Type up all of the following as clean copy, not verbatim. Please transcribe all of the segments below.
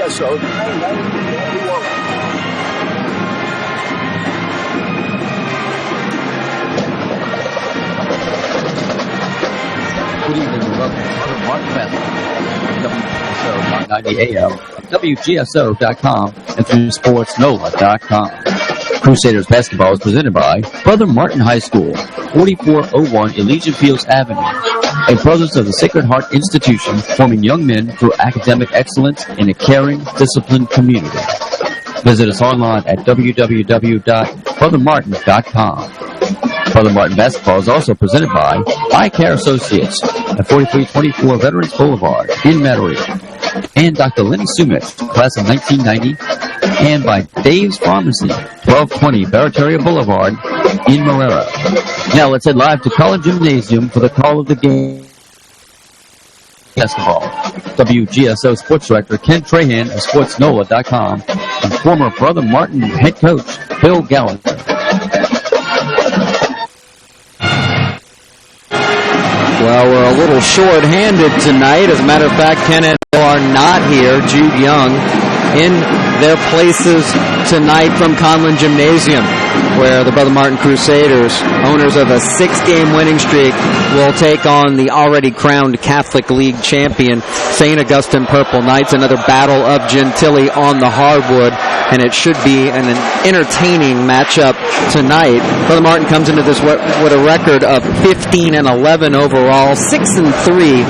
WGSO 990. Good evening, Brother Martin Best, WGSO 990 AM, WGSO.com, and through SportsNola.com. Crusaders basketball is presented by Brother Martin High School, 4401 Elysian Fields Avenue, a Brothers of the Sacred Heart institution forming young men through academic excellence in a caring, disciplined community. Visit us online at www.brothermartin.com. Brother Martin basketball is also presented by Eye Care Associates at 4324 Veterans Boulevard in Metairie, and Dr. Lenny Sumich, class of 1990, and by Dave's Pharmacy, 1220 Barataria Boulevard in Marrero. Now let's head live to College Gymnasium for the call of the game. Basketball. WGSO Sports Director Ken Trahan of SportsNola.com and former Brother Martin head coach Bill Gallagher. Well, we're a little short-handed tonight. As a matter of fact, Ken and Bill are not here. Jude Young in their places tonight from Conlin Gymnasium, where the Brother Martin Crusaders, owners of a 6-game winning streak, will take on the already crowned Catholic League champion, St. Augustine Purple Knights. Another battle of Gentilly on the hardwood, and it should be an entertaining matchup tonight. Brother Martin comes into this with a record of 15-11 overall, 6-3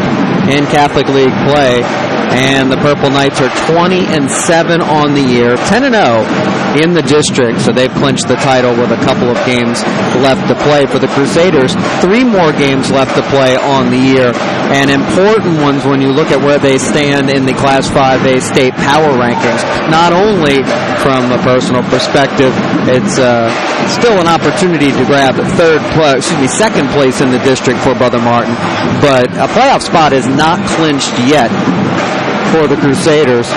in Catholic League play. And the Purple Knights are 20-7 on the year, 10-0 in the district, so they've clinched the title with a couple of games left to play. For the Crusaders, 3 more games left to play on the year, and important ones when you look at where they stand in the Class 5A state power rankings. Not only from a personal perspective, it's still an opportunity to grab second place in the district for Brother Martin, but a playoff spot is not clinched yet for the Crusaders,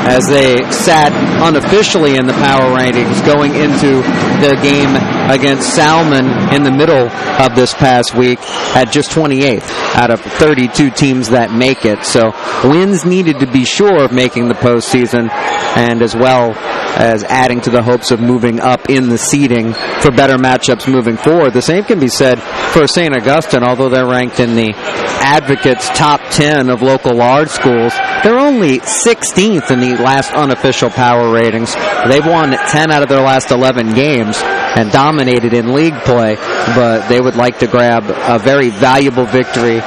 as they sat unofficially in the power rankings going into their game against Salmon in the middle of this past week at just 28th out of 32 teams that make it. So wins needed to be sure of making the postseason, and as well as adding to the hopes of moving up in the seeding for better matchups moving forward. The same can be said for St. Augustine, although they're ranked in the Advocates top 10 of local large schools. They're only 16th in the last unofficial power ratings. They've won 10 out of their last 11 games and dominated in league play, but they would like to grab a very valuable victory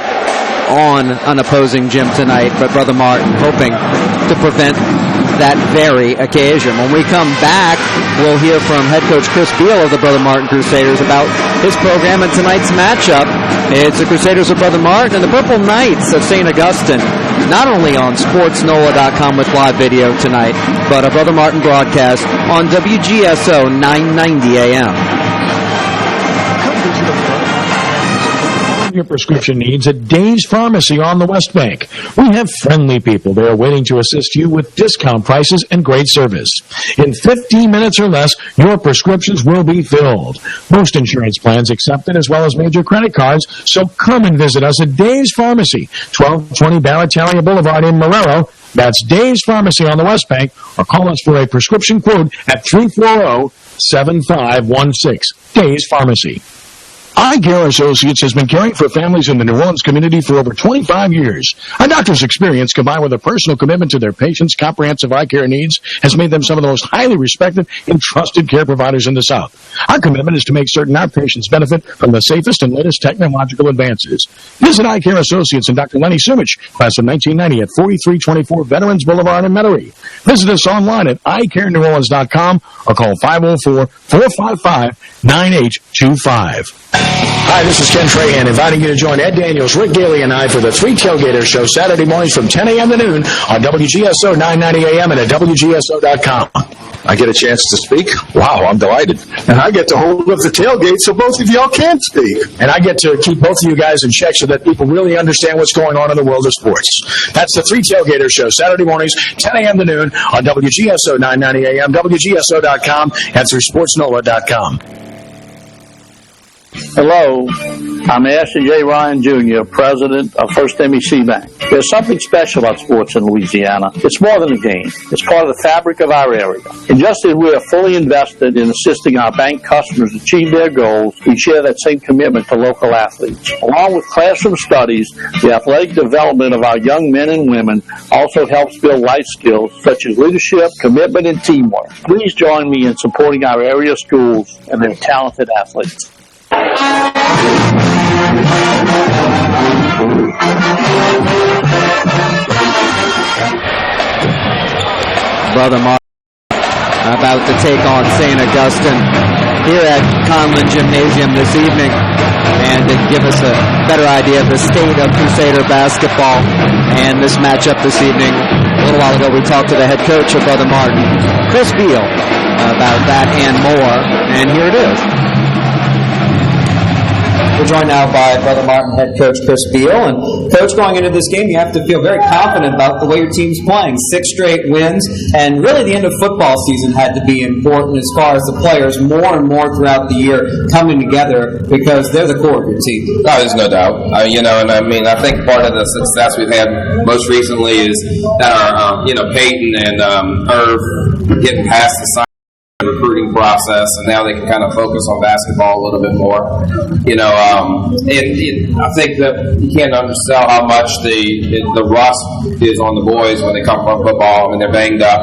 on an opposing gym tonight. But Brother Martin hoping to prevent that very occasion. When we come back, we'll hear from head coach Chris Beal of the Brother Martin Crusaders about his program and tonight's matchup. It's the Crusaders of Brother Martin and the Purple Knights of St. Augustine, not only on SportsNola.com with live video tonight, but a Brother Martin broadcast on WGSO 990 AM. Your prescription needs at Dave's Pharmacy on the West Bank. We have friendly people there waiting to assist you with discount prices and great service. In 15 minutes or less, your prescriptions will be filled. Most insurance plans accepted, as well as major credit cards, so come and visit us at Dave's Pharmacy, 1220 Barataria Boulevard in Marrero. That's Dave's Pharmacy on the West Bank, or call us for a prescription quote at 340-7516. Dave's Pharmacy. Eye Care Associates has been caring for families in the New Orleans community for over 25 years. Our doctor's experience, combined with a personal commitment to their patients' comprehensive eye care needs, has made them some of the most highly respected and trusted care providers in the South. Our commitment is to make certain our patients benefit from the safest and latest technological advances. Visit Eye Care Associates and Dr. Lenny Sumich, class of 1990, at 4324 Veterans Boulevard in Metairie. Visit us online at eyecareneworleans.com or call 504-455-9825. Hi, this is Ken Trahan, inviting you to join Ed Daniels, Rick Gailey, and I for the Three Tailgaters Show Saturday mornings from 10 a.m. to noon on WGSO 990 AM and at WGSO.com. I get a chance to speak? Wow, I'm delighted. And I get to hold up the tailgate so both of y'all can speak. And I get to keep both of you guys in check so that people really understand what's going on in the world of sports. That's the Three Tailgaters Show Saturday mornings, 10 a.m. to noon on WGSO 990 AM, WGSO.com, and through SportsNola.com. Hello, I'm Ashley J. Ryan Jr., President of First NBC Bank. There's something special about sports in Louisiana. It's more than a game. It's part of the fabric of our area. And just as we are fully invested in assisting our bank customers achieve their goals, we share that same commitment to local athletes. Along with classroom studies, the athletic development of our young men and women also helps build life skills such as leadership, commitment, and teamwork. Please join me in supporting our area schools and their talented athletes. Brother Mark about to take on St. Augustine here at Conlin Gymnasium this evening, and to give us a better idea of the state of Crusader basketball and this matchup this evening. A little while ago we talked to the head coach of Brother Martin, Chris Beal, about that and more, and here it is. We're joined now by Brother Martin head coach Chris Beal. And coach, going into this game, you have to feel very confident about the way your team's playing. 6 straight wins, and really the end of football season had to be important as far as the players more and more throughout the year coming together, because they're the core of your team. No, there's no doubt. I think part of the success we've had most recently is that our, Peyton and Irv getting past the recruiting process, and now they can kind of focus on basketball a little bit more. I think that you can't undersell how much the rust is on the boys when they come from football. I mean, they're banged up.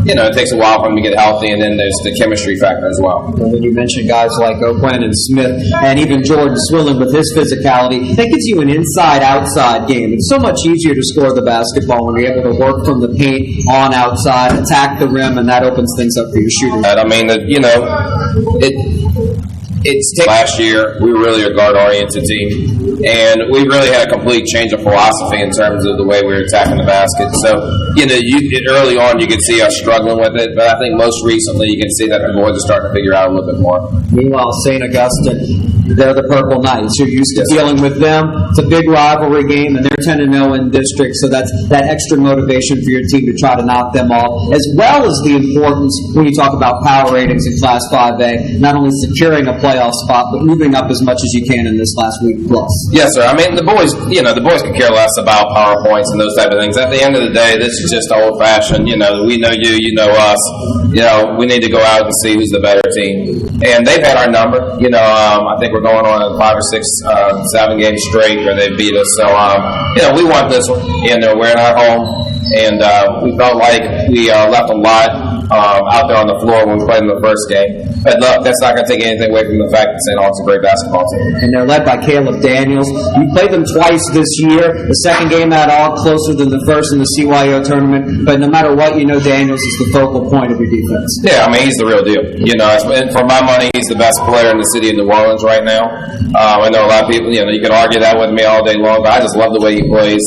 It takes a while for them to get healthy, and then there's the chemistry factor as well. And when you mention guys like O'Quinn and Smith, and even Jordan Swilling with his physicality, that gives you an inside-outside game. It's so much easier to score the basketball when you're able to work from the paint on outside, attack the rim, and that opens things up for your shooters. I mean, it's last year we were really a guard-oriented team, and we really had a complete change of philosophy in terms of the way we were attacking the basket. So, early on you could see us struggling with it, but I think most recently you can see that the boys are starting to figure out a little bit more. Meanwhile, St. Augustine, they're the Purple Knights. You're used to dealing with them. It's a big rivalry game, and they're 10-0 in district, so that's that extra motivation for your team to try to knock them off, as well as the importance when you talk about power ratings in Class 5A, not only securing a playoff spot, but moving up as much as you can in this last week plus. Yes, sir. I mean, the boys could care less about PowerPoints and those type of things. At the end of the day, this is just old-fashioned. We know you, you know us. We need to go out and see who's the better team. And they've had our number. I think we're going on 5 or 6, 7 games straight where they beat us. So, we want this one. We're in our home, and we felt like we left a lot out there on the floor when we played in the first game. But look, that's not going to take anything away from the fact that St. Aug's a great basketball team. And they're led by Caleb Daniels. You played them twice this year. The second game at all closer than the first in the CYO tournament. But no matter what, Daniels is the focal point of your defense. Yeah, I mean, he's the real deal. And for my money, he's the best player in the city of New Orleans right now. I know a lot of people, you can argue that with me all day long, but I just love the way he plays.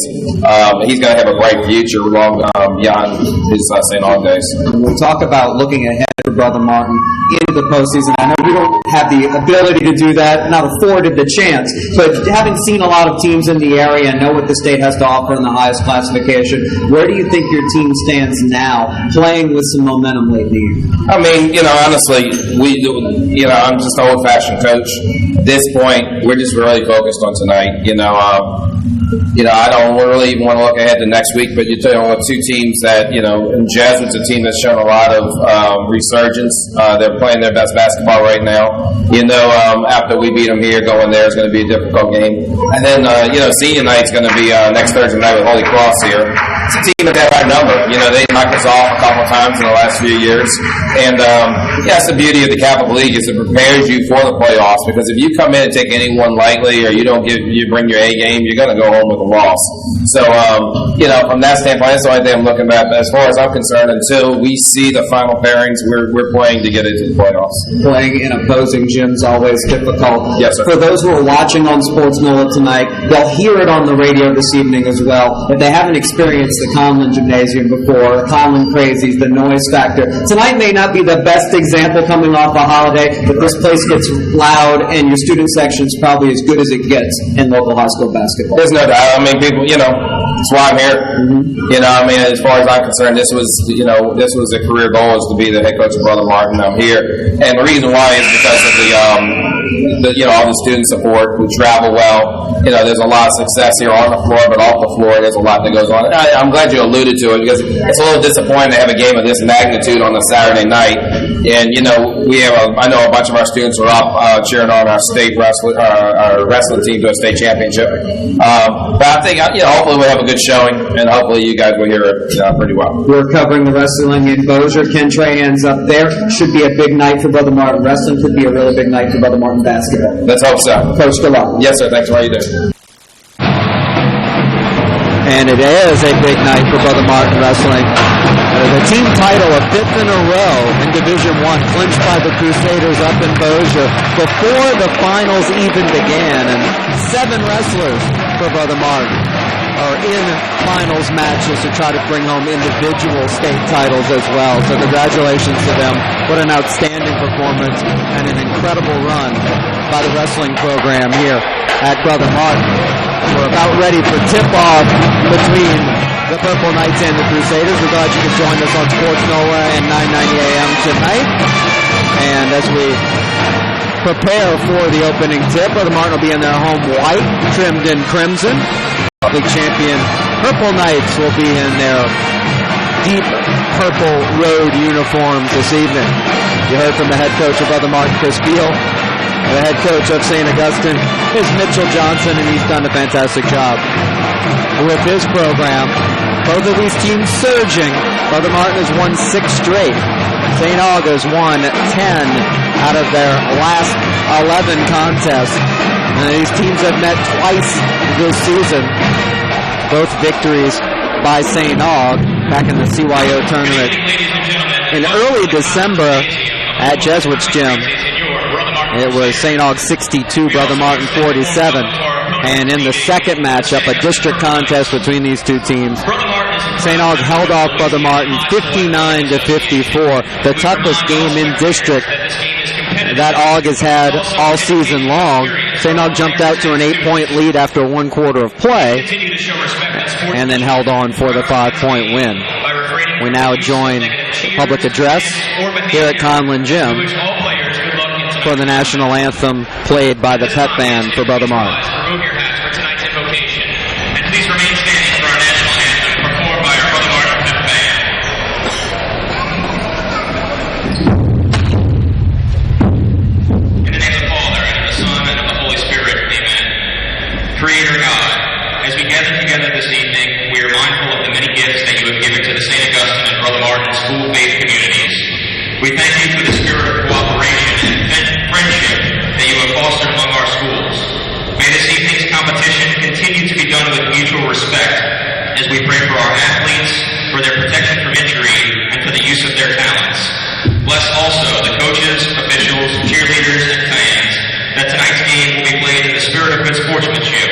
He's going to have a bright future long beyond his St. Aug days. When we talk about looking ahead for Brother Martin into the postseason, I know you don't have the ability to do that, not afforded the chance, but having seen a lot of teams in the area and know what the state has to offer in the highest classification, where do you think your team stands now, playing with some momentum late in the year? I mean, honestly, I'm just an old-fashioned coach. At this point, we're just really focused on tonight. I don't really even want to look ahead to next week, but you're dealing with 2 teams that, and Jesuit's a team that's shown a lot of resurgence. They're playing their best basketball right now. After we beat them here, going there is going to be a difficult game. And then, senior night's going to be next Thursday night with Holy Cross here. It's a team that had our number. They knocked us off a couple of times in the last few years. And, that's the beauty of the Catholic League, is it prepares you for the playoffs, because if you come in and take anyone lightly, or you bring your A game, you're going to go home with a loss. So, from that standpoint, that's the only thing I'm looking at. But as far as I'm concerned, until we see the final pairings, we're playing to get into the playoffs. Playing in opposing gyms always difficult. Yes, sir. For those who are watching on Sports NOLA tonight, they'll hear it on the radio this evening as well. If they haven't experienced the Conlin Gymnasium before, Conlin Crazies, the noise factor, tonight may not be the best example coming off a holiday, but this place gets loud, and your student section's probably as good as it gets in local high school basketball. There's no doubt. I mean, people, that's why I'm here. Mm-hmm. As far as I'm concerned, this was a career goal, is to be the head coach of Brother Martin. I'm here, and the reason why is because of all the student support. We travel well. There's a lot of success here on the floor, but off the floor, there's a lot that goes on. I'm glad you alluded to it because it's a little disappointing to have a game of this magnitude on a Saturday night. And I know a bunch of our students are up cheering on our state our wrestling team to a state championship. But I think hopefully we'll have a good showing, and hopefully you guys will hear it pretty well. We're covering the wrestling in Bossier. Ken Trahan's up there. Should be a big night for Brother Martin. Wrestling could be a really big night for Brother Martin basketball. Let's hope so. Coach, good luck. Yes, sir. Thanks for all you do. And it is a big night for Brother Martin Wrestling. The team title, a fifth in a row in Division I, clinched by the Crusaders up in Bossier before the finals even began. And 7 wrestlers for Brother Martin are in finals matches to try to bring home individual state titles as well. So congratulations to them. What an outstanding performance and an incredible run by the wrestling program here at Brother Martin. We're about ready for tip-off between the Purple Knights and the Crusaders. We're glad you could join us on Sports NOLA and 990 AM tonight. And as we prepare for the opening tip, Brother Martin will be in their home white, trimmed in crimson. League champion Purple Knights will be in their deep purple road uniforms this evening. You heard from the head coach of Brother Martin, Chris Beal. The head coach of St. Augustine is Mitchell Johnson, and he's done a fantastic job with his program. Both of these teams surging. Brother Martin has won 6 straight. St. Aug has won 10 out of their last 11 contests. And these teams have met twice this season. Both victories by St. Aug back in the CYO tournament in early December at Jesuits Gym. It was St. Aug 62, Brother Martin 47. And in the second matchup, a district contest between these two teams, St. Aug held off Brother Martin 59-54. The toughest game in district that Aug has had all season long. St. Aug jumped out to an 8-point lead after 1 quarter of play and then held on for the 5-point win. We now join public address here at Conlin Gym for the national anthem played by the pep band for Brother Martin. Remove your hats for tonight's invocation. And please remain standing for our national anthem performed by our Brother Martin pep band. In the name of the Father, and of the Son, and of the Holy Spirit, amen. Creator God, as we gather together this evening, we are mindful of the many gifts that you have given to the St. Augustine and Brother Martin school faith communities. We thank you for the spirit of cooperation and friendship that you have fostered among our schools. May this evening's competition continue to be done with mutual respect as we pray for our athletes, for their protection from injury, and for the use of their talents. Bless also the coaches, officials, cheerleaders, and fans, that tonight's game will be played in the spirit of good sportsmanship,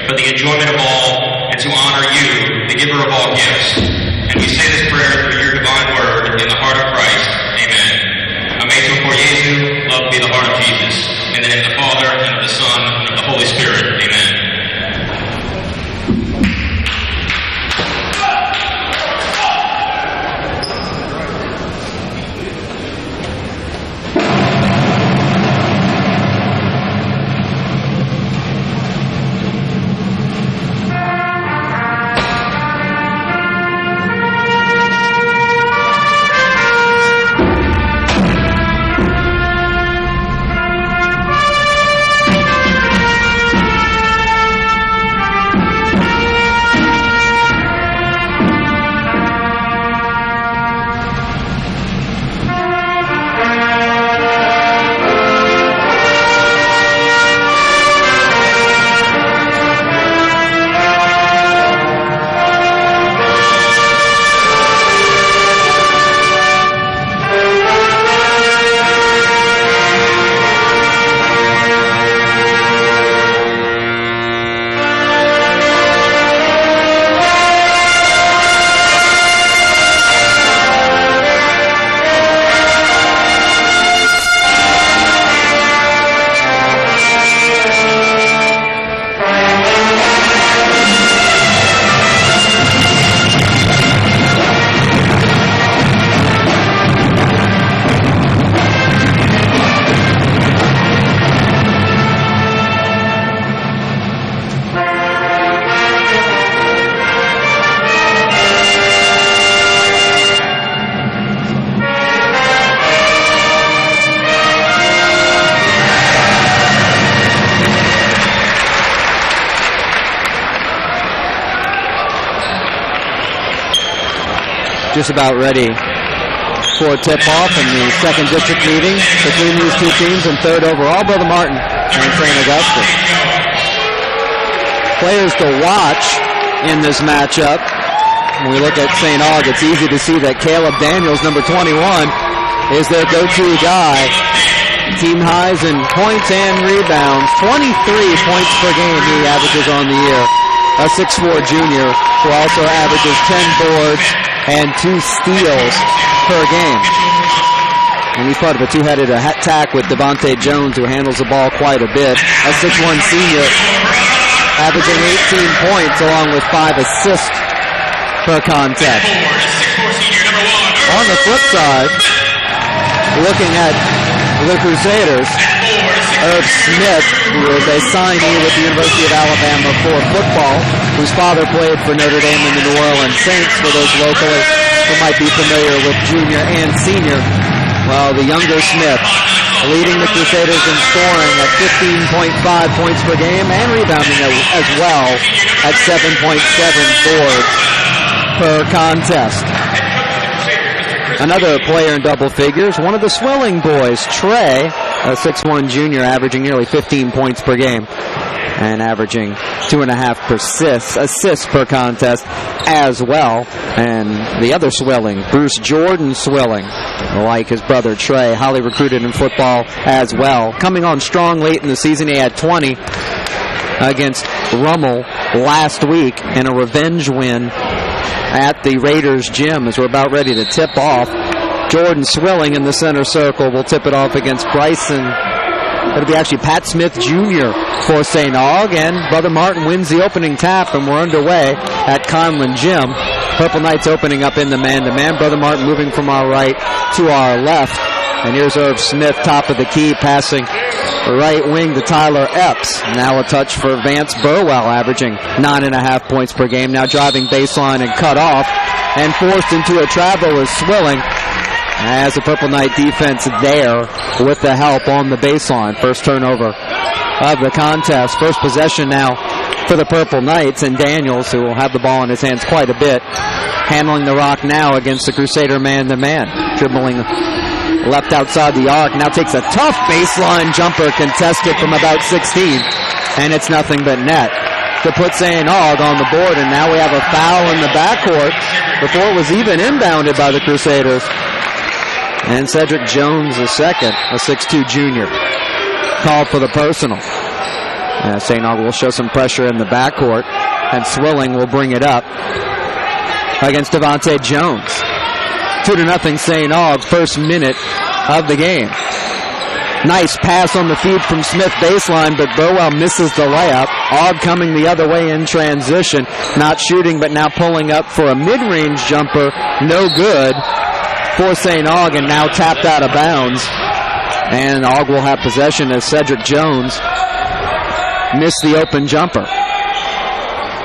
for the enjoyment of all, and to honor you, the giver of all gifts. And we say this prayer through your divine word in the heart of Christ. Amen. Amen. For Jesu, love be the heart of Jesus. In the name of the Father, and of the Son, and of the Holy Spirit. Amen. just about ready for a tip-off in the second district meeting between these two teams, and third overall, Brother Martin and St. Augustine. Players to watch in this matchup. When we look at St. Aug, it's easy to see that Caleb Daniels, number 21, is their go-to guy. Team highs in points and rebounds. 23 points per game he averages on the year. A 6'4 junior who also averages 10 boards and 2 steals per game. And he's part of a two-headed attack with Devontae Jones, who handles the ball quite a bit. A 6'1 senior averaging 18 points along with 5 assists per contest. On the flip side, looking at the Crusaders, Herb Smith, who is a signee with the University of Alabama for football, whose father played for Notre Dame and the New Orleans Saints, for those locally who might be familiar with junior and senior. Well, the younger Smith leading the Crusaders in scoring at 15.5 points per game and rebounding as well at 7.7 boards per contest. Another player in double figures, one of the Swilling boys, Trey, a 6'1 junior, averaging nearly 15 points per game and averaging 2.5 assists per contest as well. And the other Swilling, Bruce Jordan Swilling, like his brother Trey, highly recruited in football as well. Coming on strong late in the season, he had 20 against Rummel last week in a revenge win at the Raiders gym as we're about ready to tip off. Jordan Swilling in the center circle will tip it off against Bryson. It'll be actually Pat Smith Jr. for St. Aug, and Brother Martin wins the opening tap, and we're underway at Conlin Gym. Purple Knights opening up in the man-to-man. Brother Martin moving from our right to our left. And here's Irv Smith, top of the key, passing right wing to Tyler Epps. Now a touch for Vance Burwell, averaging 9.5 points per game. Now driving baseline and cut off. And forced into a travel is Swilling, as the Purple Knight defense there with the help on the baseline. First turnover of the contest. First possession now for the Purple Knights, and Daniels, who will have the ball in his hands quite a bit, handling the rock now against the Crusader man-to-man. Dribbling left outside the arc, now takes a tough baseline jumper contested from about 16, and it's nothing but net to put St. Aug on the board. And now we have a foul in the backcourt before it was even inbounded by the Crusaders. And Cedric Jones, the second, a 6'2 junior, called for the personal. St. Aug will show some pressure in the backcourt, and Swilling will bring it up against Devontae Jones. 2-0 St. Aug, first minute of the game. Nice pass on the feed from Smith baseline, but Burwell misses the layup. Aug coming the other way in transition, not shooting, but now pulling up for a mid-range jumper, no good for St. Aug, and now tapped out of bounds. And Aug will have possession as Cedric Jones missed the open jumper.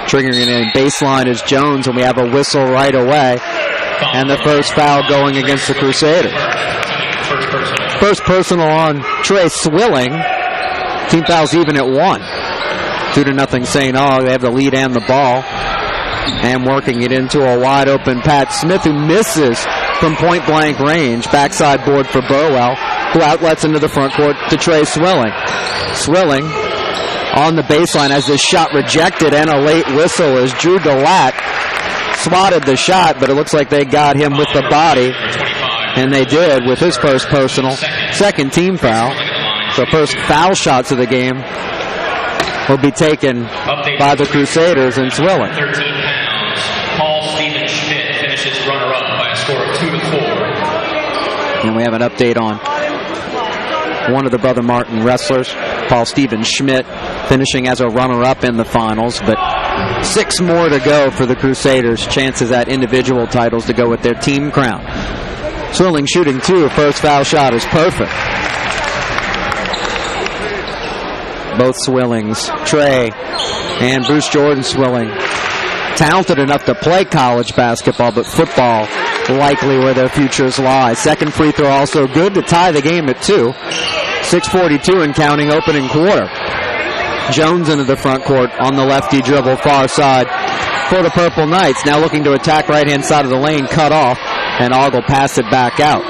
Triggering in baseline is Jones, and we have a whistle right away. And the first foul going against the Crusaders. First personal on Trey Swilling. Team fouls even at 1. 2-0 St. Aug. They have the lead and the ball. And working it into a wide open Pat Smith, who misses from point blank range. Backside board for Burwell, who outlets into the front court to Trey Swilling. Swilling on the baseline as this shot rejected, and a late whistle as Drew DeLatte swatted the shot, but it looks like they got him with the body, and they did with his first personal. Second team foul. So first foul shots of the game will be taken by the Crusaders and Swilling. 13 pounds. Paul Stephen Schmidt finishes runner-up by a score of 2-4. And we have an update on one of the Brother Martin wrestlers, Paul Stephen Schmidt, finishing as a runner-up in the finals, but 6 more to go for the Crusaders. Chances at individual titles to go with their team crown. Swilling shooting 2. First foul shot is perfect. Both Swillings, Trey and Bruce Jordan Swilling, talented enough to play college basketball, but football likely where their futures lie. Second free throw also good to tie the game at 2. 6:42 and counting opening quarter. Jones into the front court on the lefty dribble far side for the Purple Knights. Now looking to attack right-hand side of the lane, cut off, and Ogg will pass it back out.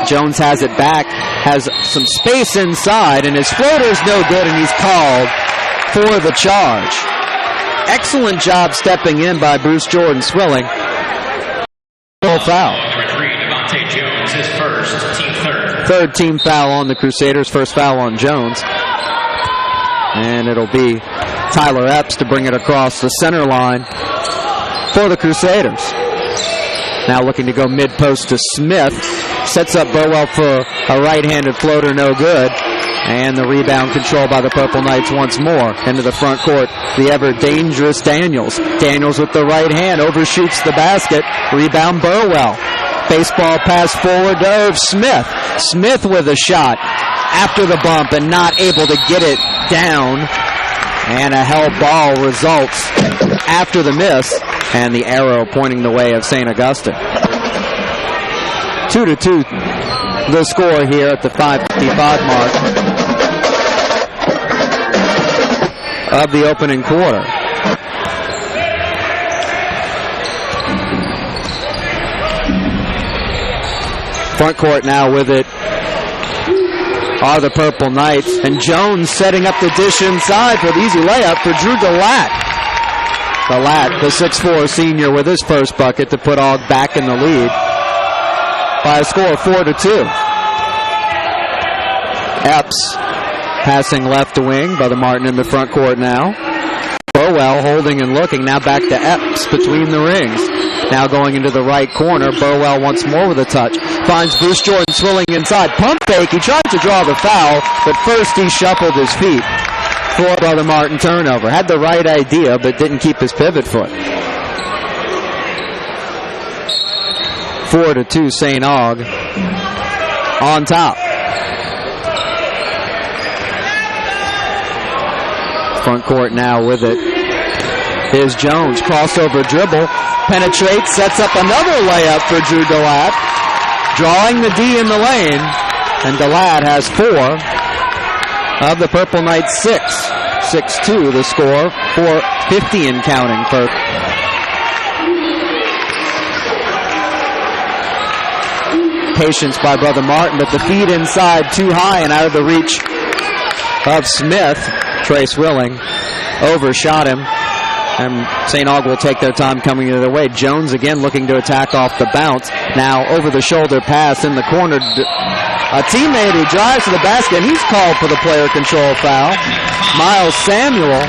Jones has it back, has some space inside, and his floater's no good, and he's called for the charge. Excellent job stepping in by Bruce Jordan Swilling. Foul. Jones is first, team third. Third team foul on the Crusaders, first foul on Jones. And it'll be Tyler Epps to bring it across the center line for the Crusaders. Now looking to go mid-post to Smith. Sets up Burwell for a right-handed floater, no good. And the rebound controlled by the Purple Knights once more. Into the front court, the ever-dangerous Daniels. Daniels with the right hand, overshoots the basket. Rebound Burwell. Baseball pass forward to Irv Smith. Smith with a shot after the bump and not able to get it down. And a held ball results after the miss. And the arrow pointing the way of St. Augustine. 2-2 the score here at the 5:55 mark of the opening quarter. Front court now with it are the Purple Knights, and Jones setting up the dish inside for the easy layup for Drew DeLatte. DeLatte, the 6'4 senior, with his first bucket to put Ogg back in the lead by a score of 4-2. Epps passing left to wing. Brother Martin in the front court now. Burwell holding and looking. Now back to Epps between the rings. Now going into the right corner. Burwell once more with a touch. Finds Bruce Jordan Swilling inside. Pump fake. He tried to draw the foul, but first he shuffled his feet for Brother Martin turnover. Had the right idea, but didn't keep his pivot foot. 4-2 St. Aug on top. Front court now with it is Jones. Crossover dribble. Penetrates. Sets up another layup for Drew DeLatte. Drawing the D in the lane. And DeLatte has 4 of the Purple Knights 6. 6-2 the score. 4:50 and counting for patience by Brother Martin, but the feed inside too high and out of the reach of Smith. Trey Swilling overshot him, and St. Aug will take their time coming the other way. Jones again looking to attack off the bounce. Now over the shoulder pass in the corner. A teammate who drives to the basket, and he's called for the player control foul. Miles Samuel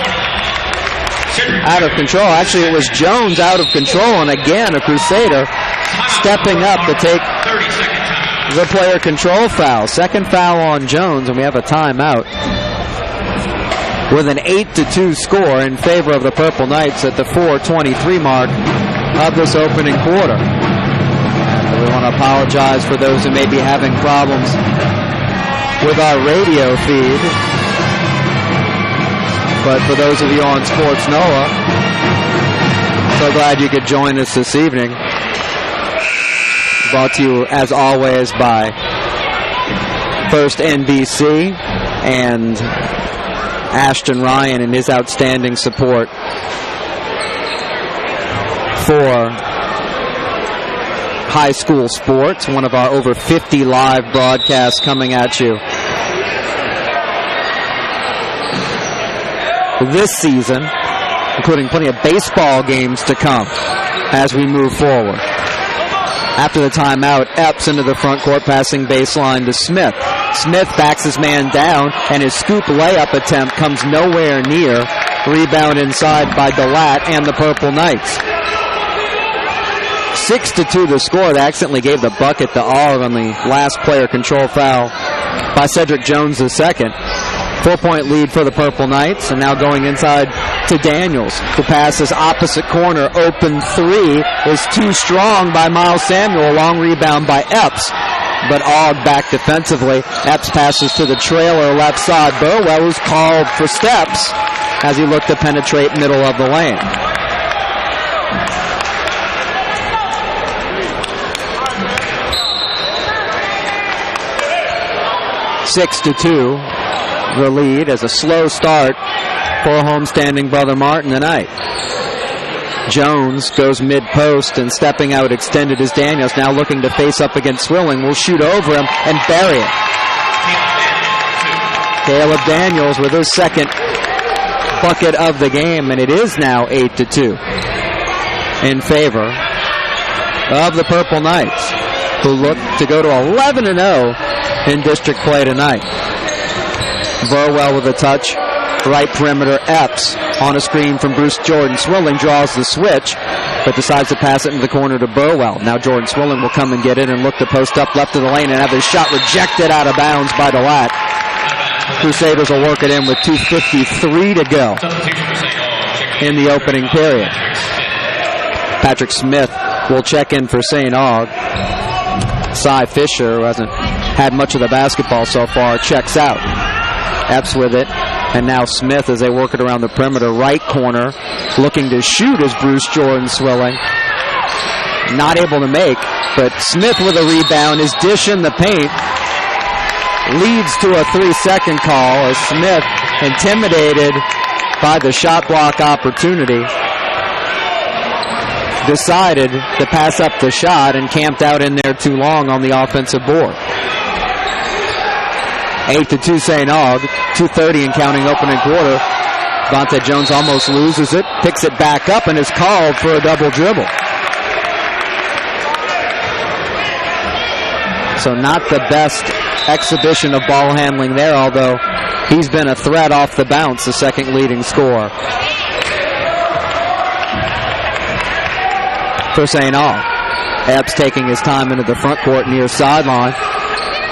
out of control. Actually, it was Jones out of control, and again a Crusader stepping up to take the player control foul. Second foul on Jones, and we have a timeout with an 8-2 score in favor of the Purple Knights at the 4:23 mark of this opening quarter. We want to apologize for those who may be having problems with our radio feed. But for those of you on Sports NOLA, so glad you could join us this evening. Brought to you, as always, by First NBC and Ashton Ryan and his outstanding support for high school sports. One of our over 50 live broadcasts coming at you this season, including plenty of baseball games to come as we move forward. After the timeout, Epps into the front court, passing baseline to Smith. Smith backs his man down, and his scoop layup attempt comes nowhere near. Rebound inside by DeLatte and the Purple Knights. 6-2 the score. They accidentally gave the bucket to Aug on the last player control foul by Cedric Jones II. 4-point lead for the Purple Knights, and now going inside to Daniels. The pass is opposite corner. Open three is too strong by Miles Samuel. Long rebound by Epps, but Aug back defensively. Epps passes to the trailer left side. Burwell is called for steps as he looked to penetrate middle of the lane. Six to 2. The lead as a slow start for homestanding Brother Martin tonight. Jones goes mid-post, and stepping out extended is Daniels, now looking to face up against Swilling. Will shoot over him and bury it. Caleb Daniels with his second bucket of the game, and it is now 8-2 in favor of the Purple Knights, who look to go to 11-0 in district play tonight. Burwell with a touch. Right perimeter, Epps on a screen from Bruce Jordan. Swilling draws the switch, but decides to pass it into the corner to Burwell. Now Jordan Swilling will come and get it and look to post up left of the lane and have his shot rejected out of bounds by DeLatte. Crusaders will work it in with 2:53 to go in the opening period. Patrick Smith will check in for St. Aug. Cy Fisher, who hasn't had much of the basketball so far, checks out. Epps with it. And now Smith as they work it around the perimeter. Right corner. Looking to shoot is Bruce Jordan Swilling. Not able to make. But Smith with a rebound. His dish in the paint leads to a 3-second call as Smith, intimidated by the shot block opportunity, decided to pass up the shot and camped out in there too long on the offensive board. 8-2 St. Aug, 2:30 and counting opening quarter. Devontae Jones almost loses it, picks it back up, and is called for a double dribble. So not the best exhibition of ball handling there, although he's been a threat off the bounce, the second leading scorer for St. Aug. Epps taking his time into the front court near sideline,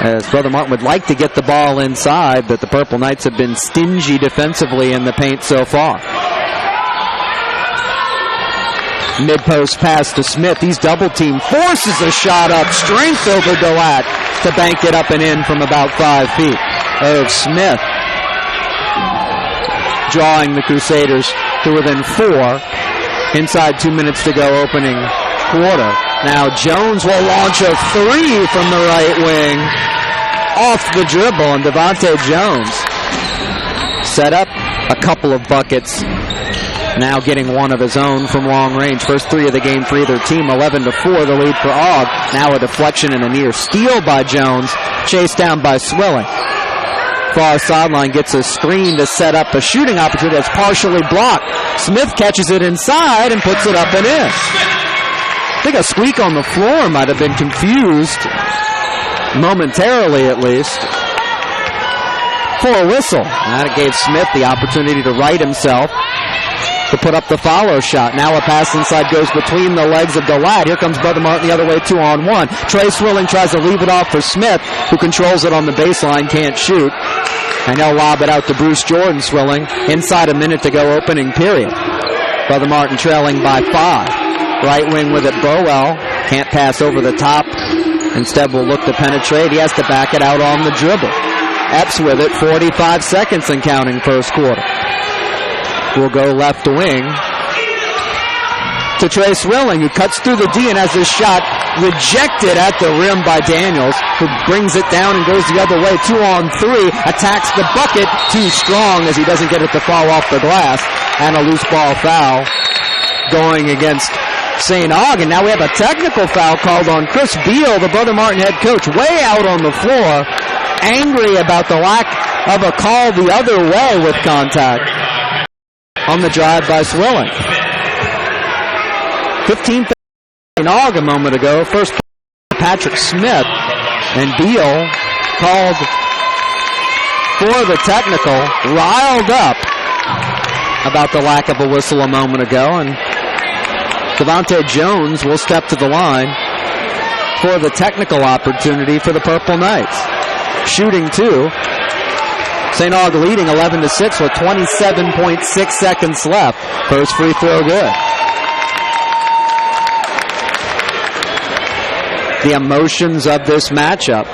as Brother Martin would like to get the ball inside, but the Purple Knights have been stingy defensively in the paint so far. Mid-post pass to Smith. He's double-teamed. Forces a shot up. Strength over DeLatte to bank it up and in from about 5 feet. Irv Smith drawing the Crusaders to within 4. Inside 2 minutes to go opening quarter. Now Jones will launch a 3 from the right wing off the dribble, and Devontae Jones set up a couple of buckets, now getting one of his own from long range. First 3 of the game for either team. 11-4 the lead for Aug. Now a deflection and a near steal by Jones, chased down by Swilling. Far sideline gets a screen to set up a shooting opportunity that's partially blocked. Smith catches it inside and puts it up and in. I think a squeak on the floor might have been confused, momentarily at least, for a whistle. And that gave Smith the opportunity to right himself, to put up the follow shot. Now a pass inside goes between the legs of DeLatte. Here comes Brother Martin the other way, 2-on-1. Trey Swilling tries to leave it off for Smith, who controls it on the baseline, can't shoot. And he'll lob it out to Bruce Jordan Swilling. Inside a minute to go opening period. Brother Martin trailing by 5. Right wing with it, Burwell. Can't pass over the top. Instead will look to penetrate. He has to back it out on the dribble. Epps with it, 45 seconds and counting first quarter. Will go left wing to Trey Swilling, who cuts through the D and has his shot rejected at the rim by Daniels, who brings it down and goes the other way. 2-on-3, attacks the bucket, too strong as he doesn't get it to fall off the glass, and a loose ball foul going against St. Aug. And now we have a technical foul called on Chris Beal, the Brother Martin head coach, way out on the floor, angry about the lack of a call the other way with contact on the drive by Swilling. 15 St. Aug a moment ago. First Patrick Smith, and Beal called for the technical, riled up about the lack of a whistle a moment ago, and Devontae Jones will step to the line for the technical opportunity for the Purple Knights. Shooting 2. St. Aug leading 11-6 with 27.6 seconds left. First free throw good. The emotions of this matchup.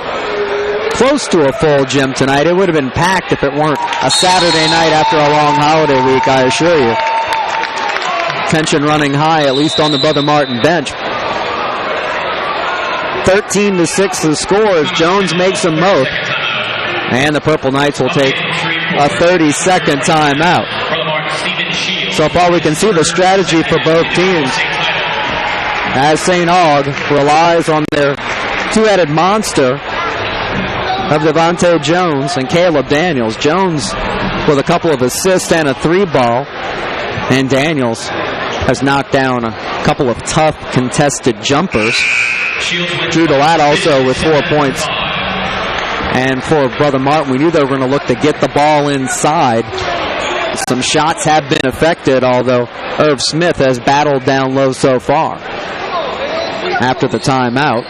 Close to a full gym tonight. It would have been packed if it weren't a Saturday night after a long holiday week, I assure you. Tension running high, at least on the Brother Martin bench. 13-6 the score as Jones makes them both. And the Purple Knights will take a 30-second timeout. So far we can see the strategy for both teams as St. Aug relies on their two-headed monster of Devontae Jones and Caleb Daniels. Jones with a couple of assists and a 3-ball, and Daniels has knocked down a couple of tough contested jumpers. Drew DeLatte also with 4 points. And for Brother Martin, we knew they were going to look to get the ball inside. Some shots have been affected, although Irv Smith has battled down low so far. After the timeout,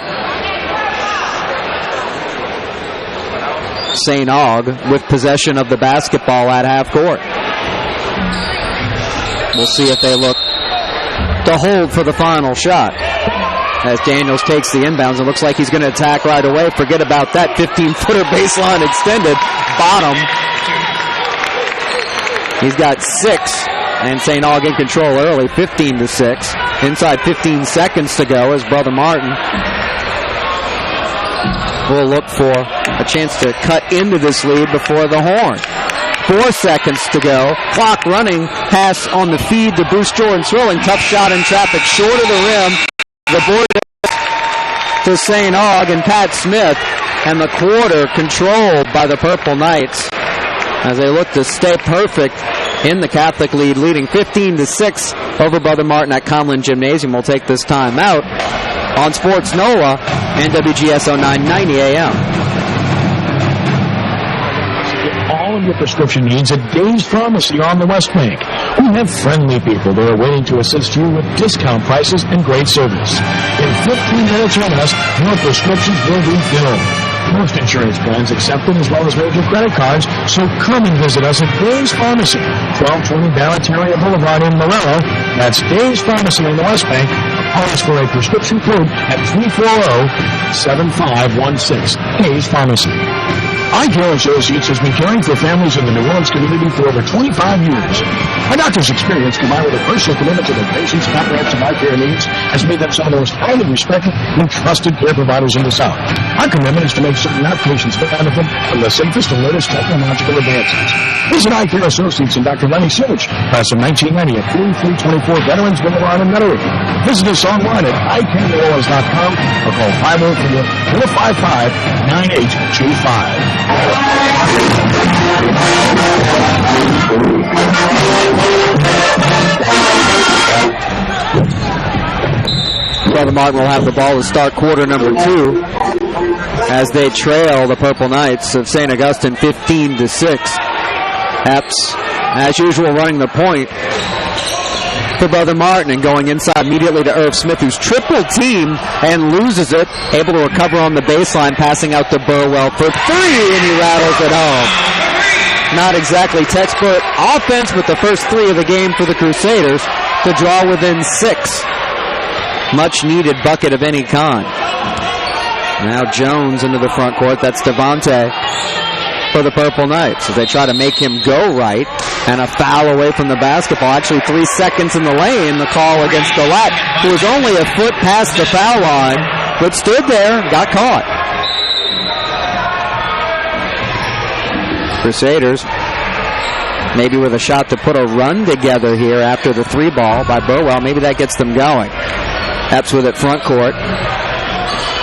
St. Aug with possession of the basketball at half court. We'll see if they look to hold for the final shot. As Daniels takes the inbounds, it looks like he's going to attack right away. Forget about that 15-footer baseline extended. Bottom. He's got 6, and St. Aug in control early, 15-6. Inside 15 seconds to go as Brother Martin will look for a chance to cut into this lead before the horn. 4 seconds to go. Clock running. Pass on the feed to Bruce Jordan Swilling. Tough shot in traffic short of the rim. The board to St. Aug and Pat Smith, and the quarter controlled by the Purple Knights as they look to stay perfect in the Catholic lead, leading 15-6 over Brother Martin at Conlin Gymnasium. We'll take this time out on Sports NOLA and WGSO 990 AM. All of your prescription needs at Dave's Pharmacy on the West Bank. We have friendly people that are waiting to assist you with discount prices and great service. In 15 minutes or less, your prescriptions will be filled. Most insurance plans accept them as well as major credit cards, so come and visit us at Dave's Pharmacy, 1220 Barataria Boulevard in Morello. That's Dave's Pharmacy on the West Bank. Ask for a prescription code at 340-7516. Dave's Pharmacy. Eye Care Associates has been caring for families in the New Orleans community for over 25 years. Our doctor's experience, combined with a personal commitment to their patients' comprehensive eye care needs, has made them some of the most highly respected and trusted care providers in the South. Our commitment is to make certain our patients benefit from the safest and latest technological advances. Visit Eye Care Associates and Dr. Lenny Silch, class of 1990 at 3324 Veterans Boulevard in Metairie. Visit us online at eyecareneworleans.com or call 504-455-9825. Brother Martin will have the ball to start quarter number 2 as they trail the Purple Knights of St. Augustine 15-6. Epps, as usual, running the point for Brother Martin and going inside immediately to Irv Smith, who's triple teamed and loses it. Able to recover on the baseline, passing out to Burwell for 3, and he rattles it home. Not exactly textbook offense, but the first 3 of the game for the Crusaders to draw within 6. Much needed bucket of any kind. Now Jones into the front court. That's Devontae for the Purple Knights as they try to make him go right, and a foul away from the basketball. Actually 3 seconds in the lane, the call against DeLatte, who was only a foot past the foul line, but stood there, got caught. Crusaders maybe with a shot to put a run together here after the 3-ball by Burwell. Maybe that gets them going. Epps with it front court.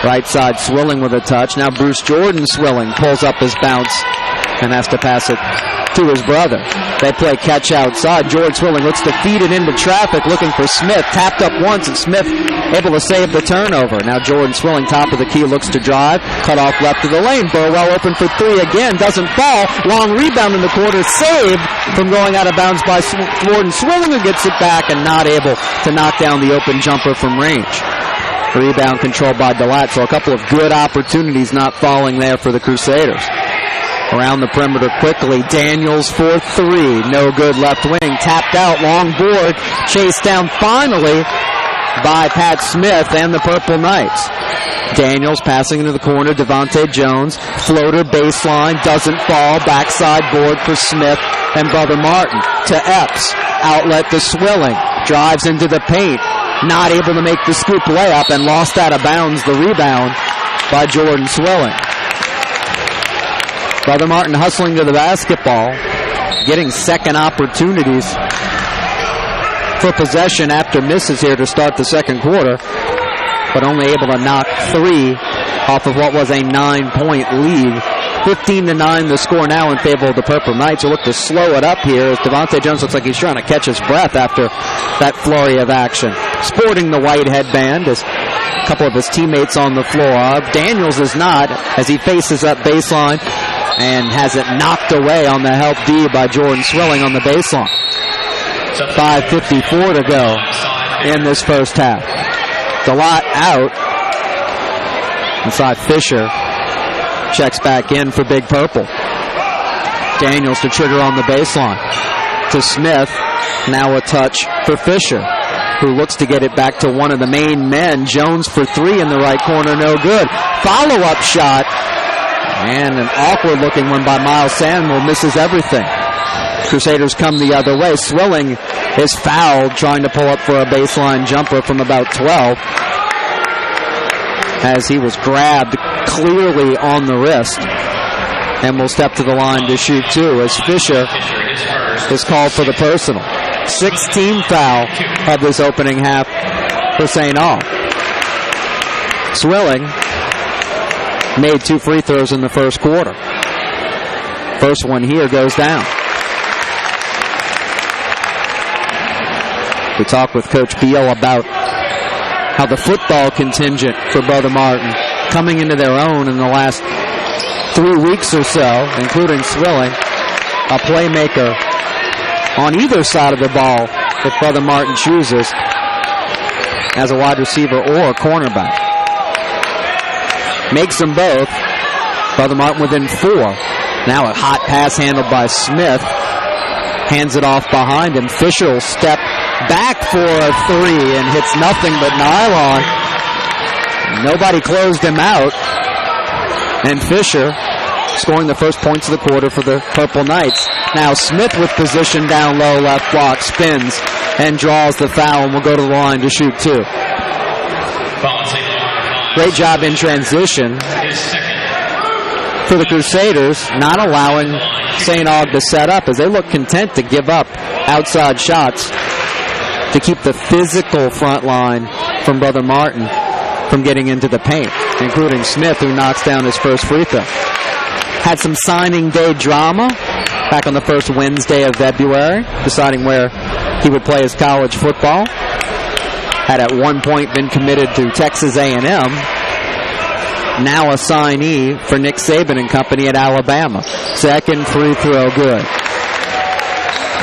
Right side, Swilling with a touch. Now Bruce Jordan Swilling pulls up his bounce and has to pass it to his brother. They play catch outside. Jordan Swilling looks to feed it into traffic, looking for Smith. Tapped up once, and Smith able to save the turnover. Now Jordan Swilling, top of the key, looks to drive. Cut off left of the lane. Burwell open for 3 again. Doesn't fall. Long rebound in the quarter. Saved from going out of bounds by Jordan Swilling, who gets it back and not able to knock down the open jumper from range. Rebound controlled by DeLatte, so a couple of good opportunities not falling there for the Crusaders. Around the perimeter quickly, Daniels for 3. No good left wing. Tapped out, long board. Chased down finally by Pat Smith and the Purple Knights. Daniels passing into the corner. Devontae Jones. Floater baseline. Doesn't fall. Backside board for Smith and Brother Martin. To Epps. Outlet to Swilling. Drives into the paint. Not able to make the scoop layup and lost out of bounds. The rebound by Jordan Swilling. Brother Martin hustling to the basketball, getting second opportunities for possession after misses here to start the second quarter, but only able to knock 3 off of what was a 9-point lead. 15-9 the score now in favor of the Purple Knights, who look to slow it up here as Devontae Jones looks like he's trying to catch his breath after that flurry of action. Sporting the white headband as a couple of his teammates on the floor. Daniels is not, as he faces up baseline and has it knocked away on the help D by Jordan Swilling on the baseline. 5:54 to go in this first half. DeLotte out. Inside Fisher. Checks back in for Big Purple. Daniels to trigger on the baseline. To Smith. Now a touch for Fisher, who looks to get it back to one of the main men. Jones for 3 in the right corner, no good. Follow-up shot. And an awkward-looking one by Miles Samuel misses everything. Crusaders come the other way. Swilling is fouled, trying to pull up for a baseline jumper from about 12. As he was grabbed clearly on the wrist. And will step to the line to shoot 2 as Fisher is called for the personal. 16th foul of this opening half for St. Aug. Swilling made 2 free throws in the first quarter. First one here goes down. We talked with Coach Beal about how the football contingent for Brother Martin coming into their own in the last 3 weeks or so, including Swilling, a playmaker on either side of the ball if Brother Martin chooses as a wide receiver or a cornerback. Makes them both. Brother Martin within 4. Now a hot pass handled by Smith. Hands it off behind him. Fisher will step back for a 3 and hits nothing but nylon. Nobody closed him out. And Fisher scoring the first points of the quarter for the Purple Knights. Now Smith with position down low, left block, spins and draws the foul and will go to the line to shoot 2. Great job in transition for the Crusaders, not allowing St. Aug to set up as they look content to give up outside shots to keep the physical front line from Brother Martin from getting into the paint, including Smith, who knocks down his first free throw. Had some signing day drama back on the first Wednesday of February, deciding where he would play his college football. Had at one point been committed to Texas A&M. Now a signee for Nick Saban and company at Alabama. Second free throw good.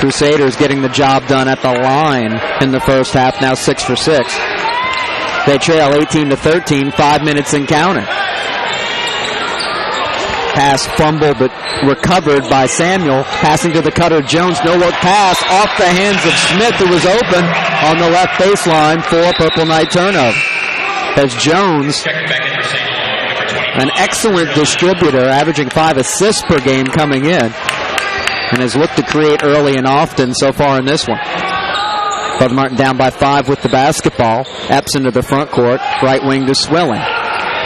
Crusaders getting the job done at the line in the first half, now 6 for 6. They trail 18-13, 5 minutes and counting. Pass fumbled but recovered by Samuel. Passing to the cutter, Jones, no-look pass off the hands of Smith, who was open on the left baseline for a Purple Knight turnover. As Jones, an excellent distributor, averaging 5 assists per game coming in, and has looked to create early and often so far in this one. Brother Martin down by 5 with the basketball. Epps into the front court, right wing to Swilling.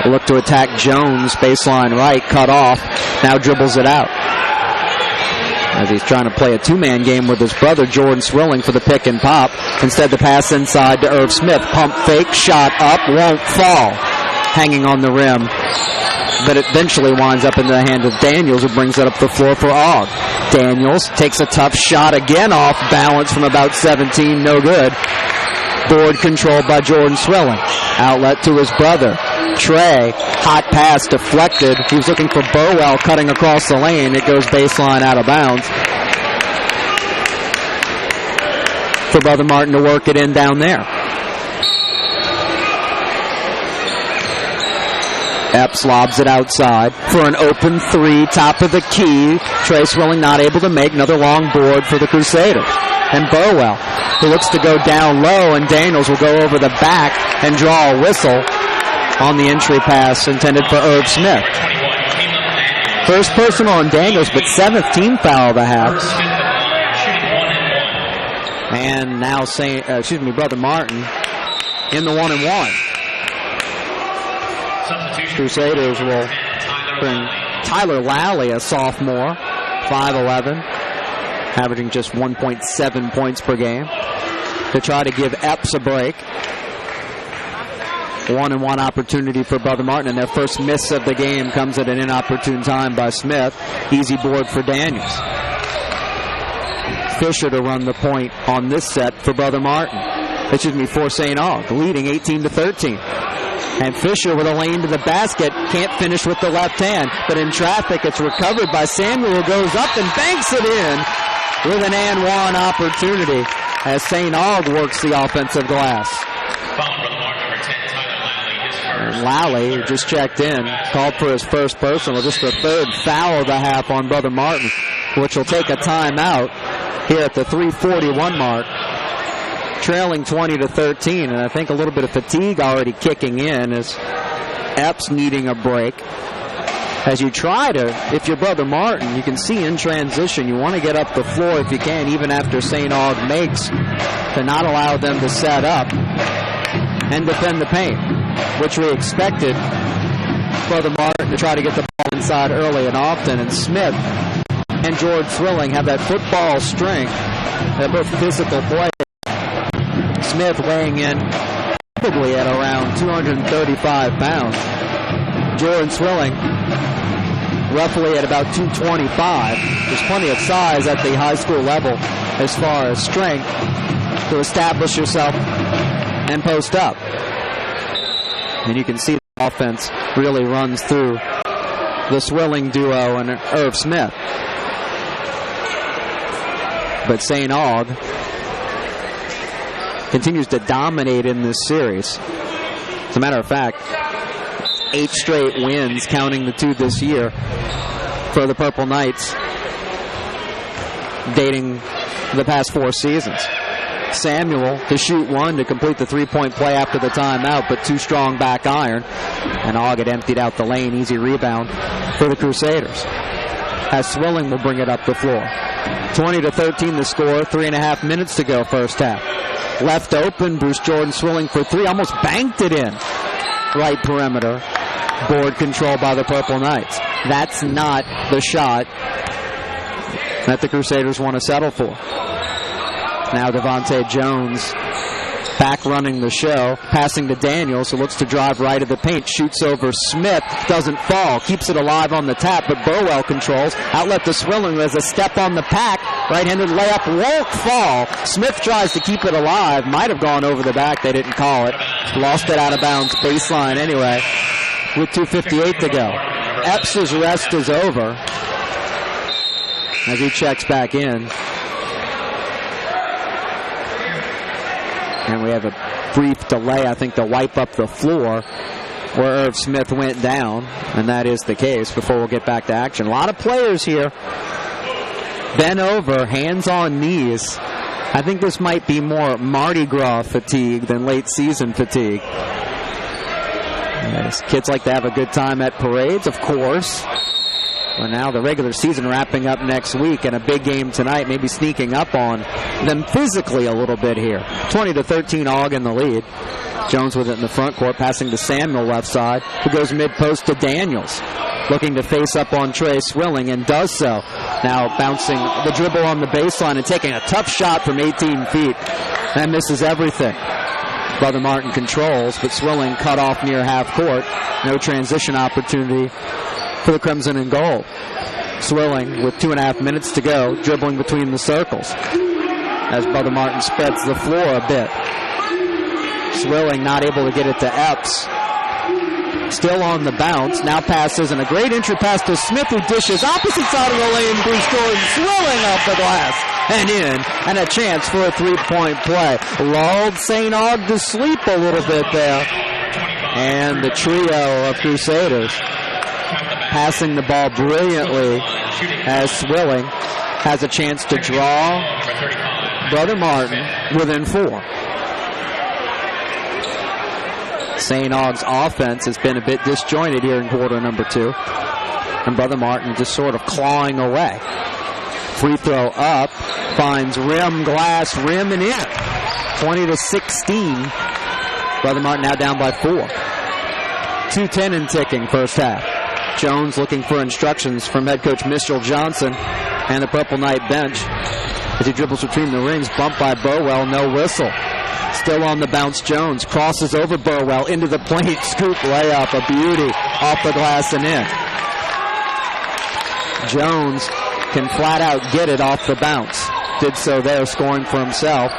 They look to attack Jones, baseline right, cut off, now dribbles it out. As he's trying to play a 2-man game with his brother, Jordan Swilling, for the pick and pop. Instead, the pass inside to Irv Smith. Pump fake, shot up, won't fall. Hanging on the rim. But it eventually winds up in the hand of Daniels, who brings it up the floor for Aug. Daniels takes a tough shot again off balance from about 17, no good. Board controlled by Jordan Swilling. Outlet to his brother. Trey, hot pass deflected. He was looking for Burwell cutting across the lane. It goes baseline out of bounds. For Brother Martin to work it in down there. Epps lobs it outside for an open 3, top of the key. Trey Swilling not able to make another long board for the Crusaders. And Burwell, who looks to go down low, and Daniels will go over the back and draw a whistle on the entry pass intended for Irv Smith. First personal on Daniels, but 7th team foul of the half. And now Brother Martin in the 1-and-1. Crusaders will bring Tyler Lally, a sophomore, 5'11", averaging just 1.7 points per game. to try to give Epps a break. 1-and-1 opportunity for Brother Martin, and their first miss of the game comes at an inopportune time by Smith. Easy board for Daniels. Fisher to run the point on this set for Brother Martin. For St. Aug, leading 18-13. And Fisher with a lane to the basket, can't finish with the left hand, but in traffic it's recovered by Samuel, who goes up and banks it in with an and one opportunity as St. Aug works the offensive glass. Lally, who just checked in, called for his first personal, just the third foul of the half on Brother Martin, which will take a timeout here at the 3:41 mark. Trailing 20-13, and I think a little bit of fatigue already kicking in as Epps needing a break. As you try to, if you're Brother Martin, you can see in transition, you want to get up the floor if you can, even after St. Aug makes, to not allow them to set up and defend the paint, which we expected Brother Martin to try to get the ball inside early and often, and Smith and George Swilling have that football strength. They're both physical players. Smith weighing in probably at around 235 pounds. Jordan Swilling roughly at about 225. There's plenty of size at the high school level as far as strength to establish yourself and post up. And you can see the offense really runs through the Swilling duo and Irv Smith. But St. Aug continues to dominate in this series. As a matter of fact, 8 straight wins, counting the 2 this year, for the Purple Knights, dating the past 4 seasons. Samuel to shoot 1 to complete the 3-point play after the timeout, but too strong back iron. And Aug had emptied out the lane. Easy rebound for the Crusaders, as Swilling will bring it up the floor. 20-13 the score, 3.5 minutes to go first half. Left open, Bruce Jordan Swilling for 3, almost banked it in. Right perimeter, board control by the Purple Knights. That's not the shot that the Crusaders want to settle for. Now Devontae Jones back running the show, passing to Daniels, who looks to drive right of the paint, shoots over Smith, doesn't fall, keeps it alive on the tap, but Burwell controls. Outlet to Swilling, who has a step on the pack, right-handed layup won't fall. Smith tries to keep it alive, might have gone over the back, they didn't call it. Lost it out of bounds, baseline anyway, with 2:58 to go. Epps' rest is over as he checks back in. And we have a brief delay, I think, to wipe up the floor where Irv Smith went down, and that is the case before we'll get back to action. A lot of players here bent over, hands on knees. I think this might be more Mardi Gras fatigue than late season fatigue. Yes, kids like to have a good time at parades, of course. Well, now the regular season wrapping up next week, and a big game tonight, maybe sneaking up on them physically a little bit here. 20-13, Aug in the lead. Jones with it in the front court, passing to Samuel left side, who goes mid-post to Daniels, looking to face up on Trey Swilling, and does so. Now bouncing the dribble on the baseline and taking a tough shot from 18 feet. That misses everything. Brother Martin controls, but Swilling cut off near half court. No transition opportunity for the Crimson and Gold. Swilling with 2.5 minutes to go, dribbling between the circles as Brother Martin spreads the floor a bit. Swilling not able to get it to Epps. Still on the bounce. Now passes, and a great entry pass to Smith, who dishes opposite side of the lane. Bruce Jordan Swilling off the glass and in, and a chance for a 3-point play. Lulled St. Aug to sleep a little bit there. And the trio of Crusaders passing the ball brilliantly as Swilling has a chance to draw Brother Martin within 4. St. Aug's offense has been a bit disjointed here in quarter number 2. And Brother Martin just sort of clawing away. Free throw up, finds rim, glass, rim, and in. 20-16. Brother Martin now down by 4. 2:10 and ticking first half. Jones looking for instructions from head coach Mitchell Johnson and the Purple Knight bench. As he dribbles between the rings, bumped by Burwell, no whistle. Still on the bounce, Jones crosses over Burwell into the plate, scoop layup, a beauty, off the glass and in. Jones can flat out get it off the bounce. Did so there, scoring for himself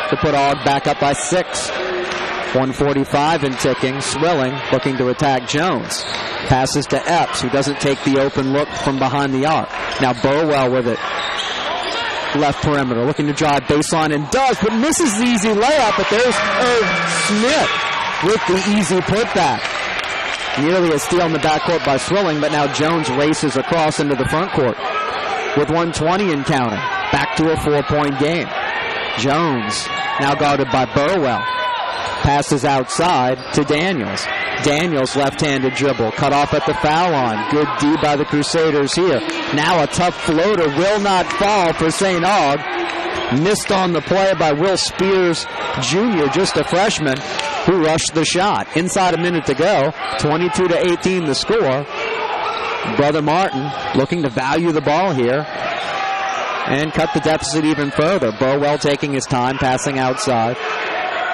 to put Aug back up by 6. 1:45 and ticking. Swilling looking to attack Jones. Passes to Epps, who doesn't take the open look from behind the arc. Now Burwell with it. Left perimeter, looking to drive baseline and does, but misses the easy layup. But there's Smith with the easy putback. Nearly a steal in the backcourt by Swilling, but now Jones races across into the front court with 1:20 and counting. Back to a 4-point game. Jones now guarded by Burwell. Passes outside to Daniels. Daniels left-handed dribble, cut off at the foul line. Good D by the Crusaders here. Now a tough floater will not fall for St. Aug. Missed on the play by Will Spears Jr., just a freshman, who rushed the shot. Inside a minute to go, 22-18 the score. Brother Martin looking to value the ball here and cut the deficit even further. Burwell taking his time, passing outside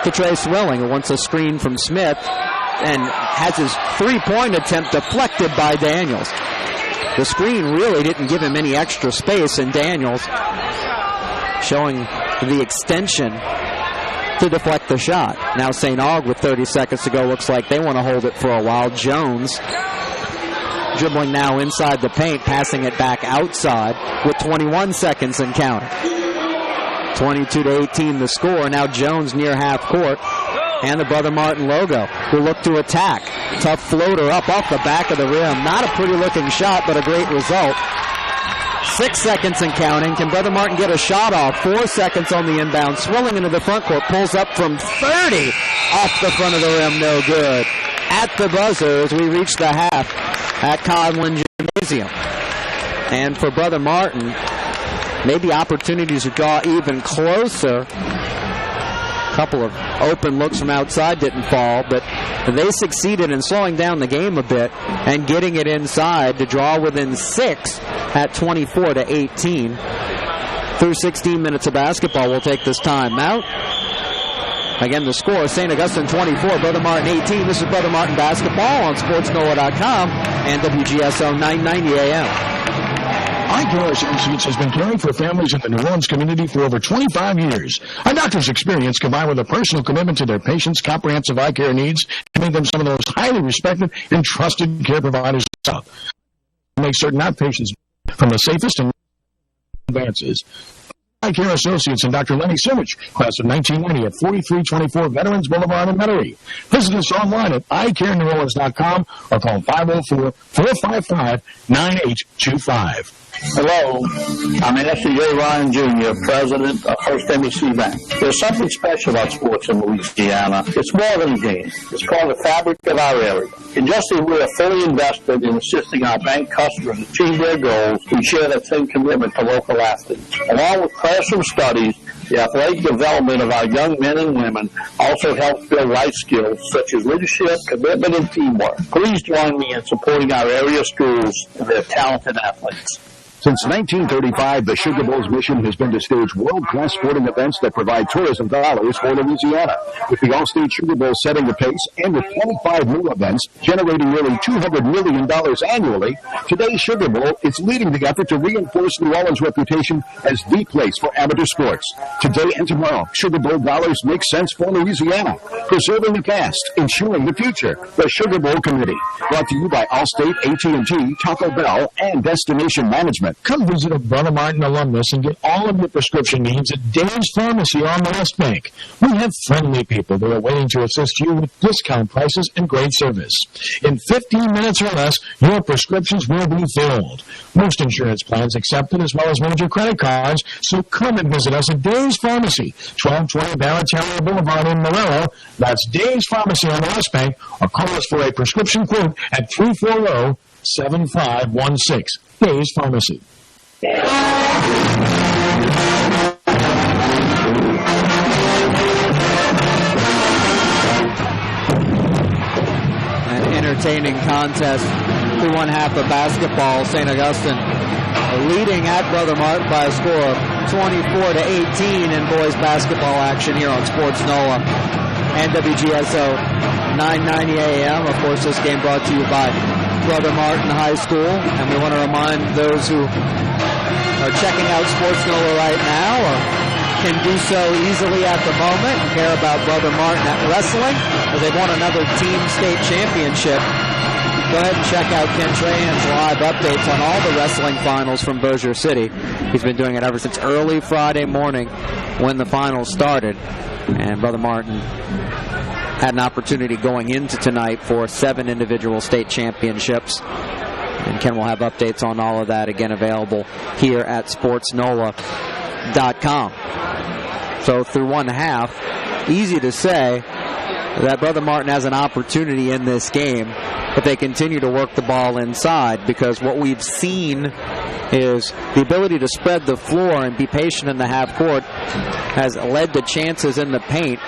to Trey Swilling, who wants a screen from Smith and has his three-point attempt deflected by Daniels. The screen really didn't give him any extra space, and Daniels showing the extension to deflect the shot. Now St. Aug with 30 seconds to go looks like they want to hold it for a while. Jones dribbling now inside the paint, passing it back outside with 21 seconds and counting. 22-18 the score. Now Jones near half court, and the Brother Martin logo will look to attack. Tough floater up off the back of the rim. Not a pretty looking shot, but a great result. 6 seconds and counting. Can Brother Martin get a shot off? 4 seconds on the inbound. Swilling into the front court. Pulls up from 30. Off the front of the rim. No good. At the buzzer as we reach the half at Conlin Gymnasium. And for Brother Martin, maybe opportunities to draw even closer. A couple of open looks from outside didn't fall, but they succeeded in slowing down the game a bit and getting it inside to draw within 6 at 24-18. Through 16 minutes of basketball, we'll take this time out. Again, the score, St. Augustine 24, Brother Martin 18. This is Brother Martin Basketball on SportsNOLA.com and WGSO 990 AM. Eye Care Associates has been caring for families in the New Orleans community for over 25 years. Our doctor's experience, combined with a personal commitment to their patients' comprehensive eye care needs, can make them some of the most highly respected and trusted care providers in the South. Make certain our patients from the safest and advances. Eye Care Associates and Dr. Lenny Simich, class of 1990 at 4324 Veterans Boulevard in Metairie. Visit us online at eyecareneworleans.com or call 504-455-9825. Hello, I'm Ashley J. Ryan Jr., President of First NBC Bank. There's something special about sports in Louisiana. It's more than a game. It's called the fabric of our area. And just as we are fully invested in assisting our bank customers achieve their goals, we share that same commitment to local athletes. Along with classroom studies, the athletic development of our young men and women also helps build life skills such as leadership, commitment, and teamwork. Please join me in supporting our area schools and their talented athletes. Since 1935, the Sugar Bowl's mission has been to stage world-class sporting events that provide tourism dollars for Louisiana. With the All-State Sugar Bowl setting the pace and with 25 new events generating nearly $200 million annually, today's Sugar Bowl is leading the effort to reinforce New Orleans' reputation as the place for amateur sports. Today and tomorrow, Sugar Bowl dollars make sense for Louisiana, preserving the past, ensuring the future. The Sugar Bowl Committee, brought to you by Allstate, AT&T, Taco Bell, and Destination Management. Come visit a Brother Martin alumnus and get all of your prescription needs at Dave's Pharmacy on the West Bank. We have friendly people that are waiting to assist you with discount prices and great service. In 15 minutes or less, your prescriptions will be filled. Most insurance plans accepted as well as major credit cards, so come and visit us at Dave's Pharmacy, 1220 Barrett Boulevard in Morello. That's Dave's Pharmacy on the West Bank, or call us for a prescription quote at 340-7516. Dave's Pharmacy. An entertaining contest through one half of basketball. St. Augustine leading at Brother Martin by a score of 24-18 in boys basketball action here on Sports NOLA and WGSO 990 AM. Of course, this game brought to you by Brother Martin High School, and we want to remind those who are checking out Sports NOLA right now or can do so easily at the moment and care about Brother Martin at wrestling as they won another team state championship. Go ahead and check out Ken Trahan's live updates on all the wrestling finals from Bossier City. He's been doing it ever since early Friday morning when the finals started. And Brother Martin had an opportunity going into tonight for 7 individual state championships. And Ken will have updates on all of that, again, available here at sportsnola.com. So through one half, easy to say that Brother Martin has an opportunity in this game, but they continue to work the ball inside, because what we've seen is the ability to spread the floor and be patient in the half court has led to chances in the paint.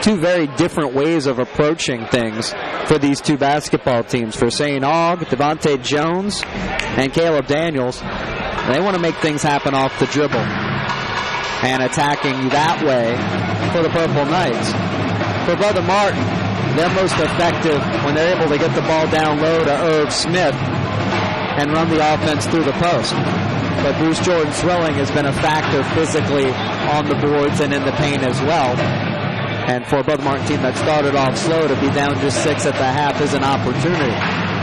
Two very different ways of approaching things for these two basketball teams. For St. Aug, Devontae Jones and Caleb Daniels, they want to make things happen off the dribble and attacking that way for the Purple Knights. For Brother Martin, they're most effective when they're able to get the ball down low to Irv Smith and run the offense through the post. But Bruce Jordan Swilling has been a factor physically on the boards and in the paint as well. And for a Brother Martin team that started off slow, to be down just 6 at the half is an opportunity.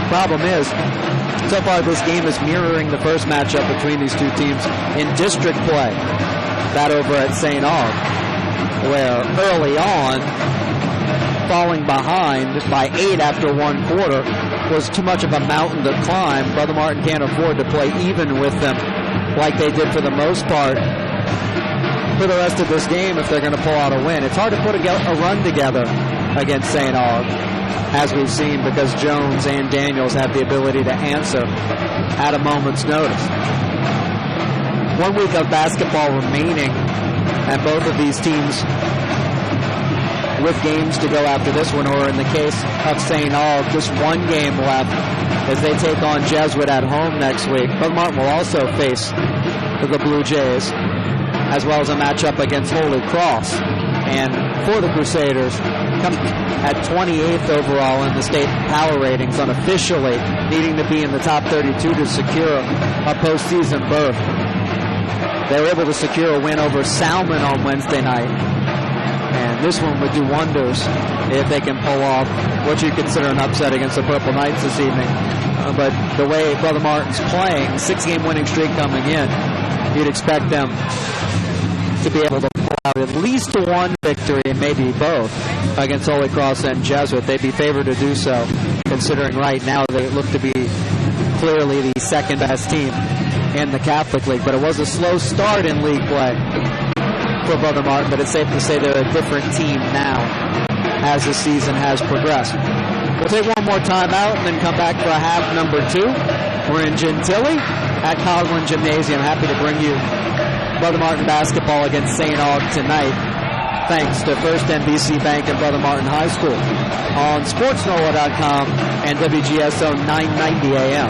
Problem is, so far this game is mirroring the first matchup between these two teams in district play. That over at St. Aug, where early on, falling behind by 8 after one quarter was too much of a mountain to climb. Brother Martin can't afford to play even with them like they did for the most part for the rest of this game if they're going to pull out a win. It's hard to put a run together against St. Aug, as we've seen, because Jones and Daniels have the ability to answer at a moment's notice. 1 week of basketball remaining, and both of these teams with games to go after this one, or in the case of St. Aug, just 1 game left as they take on Jesuit at home next week. Brother Martin will also face the Blue Jays, as well as a matchup against Holy Cross. And for the Crusaders, come at 28th overall in the state power ratings, unofficially needing to be in the top 32 to secure a postseason berth. They were able to secure a win over Salmon on Wednesday night. And this one would do wonders if they can pull off what you consider an upset against the Purple Knights this evening. But the way Brother Martin's playing, 6-game winning streak coming in, you'd expect them to be able to pull out at least 1 victory, and maybe both, against Holy Cross and Jesuit. They'd be favored to do so, considering right now they look to be clearly the second best team in the Catholic League. But it was a slow start in league play for Brother Martin, but it's safe to say they're a different team now as the season has progressed. We'll take one more time out and then come back for a half number 2. We're in Gentilly at Coghlan Gymnasium. Happy to bring you Brother Martin basketball against St. Aug tonight, thanks to First NBC Bank and Brother Martin High School on sportsnola.com and WGSO 990 AM.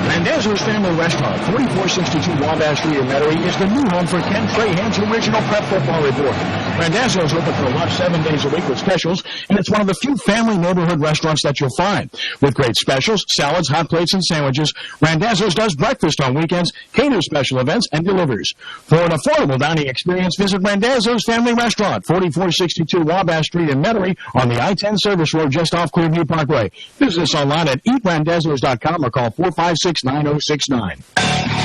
Randazzo's Family Restaurant, 4462 Wabash Street in Metairie, is the new home for Ken Trahan's original prep football report. Randazzo's open for lunch 7 days a week with specials, and it's one of the few family neighborhood restaurants that you'll find. With great specials, salads, hot plates, and sandwiches, Randazzo's does breakfast on weekends, caters special events, and delivers. For an affordable dining experience, visit Randazzo's Family Restaurant, 4462 Wabash Street in Metairie, on the I-10 service road just off Clearview Parkway. Visit us online at eatrandazzos.com or call 456-9069.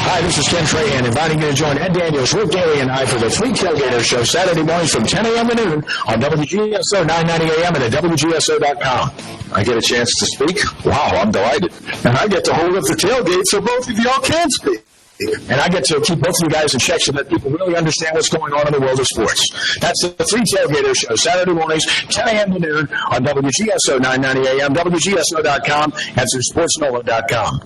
Hi, this is Ken Trahan, inviting you to join Ed Daniels, Rick Daly, and I for the Three Tailgaters Show Saturday mornings from 10 a.m. to noon on WGSO 990 AM and at WGSO.com. I get a chance to speak? Wow, I'm delighted. And I get to hold up the tailgate so both of y'all can speak. And I get to keep both of you guys in check so that people really understand what's going on in the world of sports. That's the Three Tailgaters Show, Saturday mornings, 10 a.m. to noon on WGSO 990 AM, WGSO.com, and through SportsNola.com.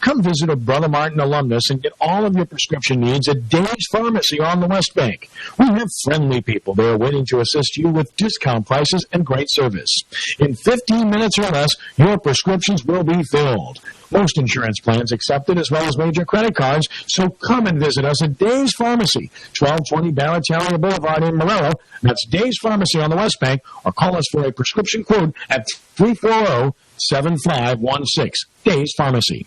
Come visit a Brother Martin alumnus and get all of your prescription needs at Dave's Pharmacy on the West Bank. We have friendly people there waiting to assist you with discount prices and great service. In 15 minutes or less, your prescriptions will be filled. Most insurance plans accepted as well as major credit cards, so come and visit us at Dave's Pharmacy, 1220 Baratalia Boulevard in Morello. That's Dave's Pharmacy on the West Bank, or call us for a prescription quote at 340-7516. Dave's Pharmacy.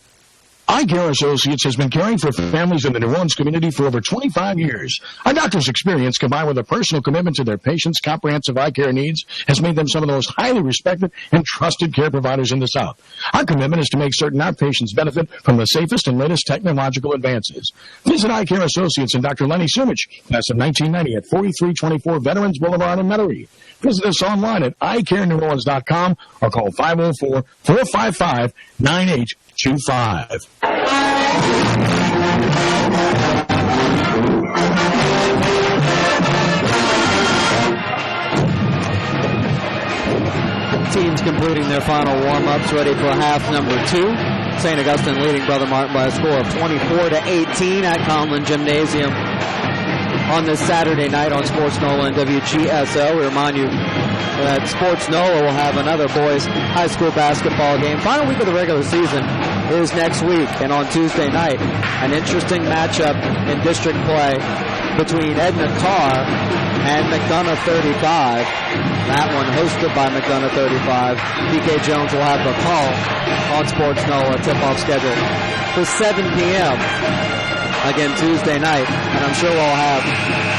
Eye Care Associates has been caring for families in the New Orleans community for over 25 years. Our doctor's experience, combined with a personal commitment to their patients' comprehensive eye care needs, has made them some of the most highly respected and trusted care providers in the South. Our commitment is to make certain our patients benefit from the safest and latest technological advances. Visit Eye Care Associates and Dr. Lenny Sumich, class of 1990 at 4324 Veterans Boulevard in Metairie. Visit us online at eyecareneworleans.com or call 504-455-9825. Teams completing their final warm-ups, ready for half number 2. St. Augustine leading Brother Martin by a score of 24-18 at Conlin Gymnasium on this Saturday night on Sports NOLA and WGSO. We remind you that Sports NOLA will have another boys high school basketball game. Final week of the regular season is next week, and on Tuesday night, an interesting matchup in district play between Edna Carr and McDonough 35. That one hosted by McDonough 35. PK Jones will have the call on Sports NOLA. Tip-off scheduled for 7 p.m. again Tuesday night, and I'm sure we'll have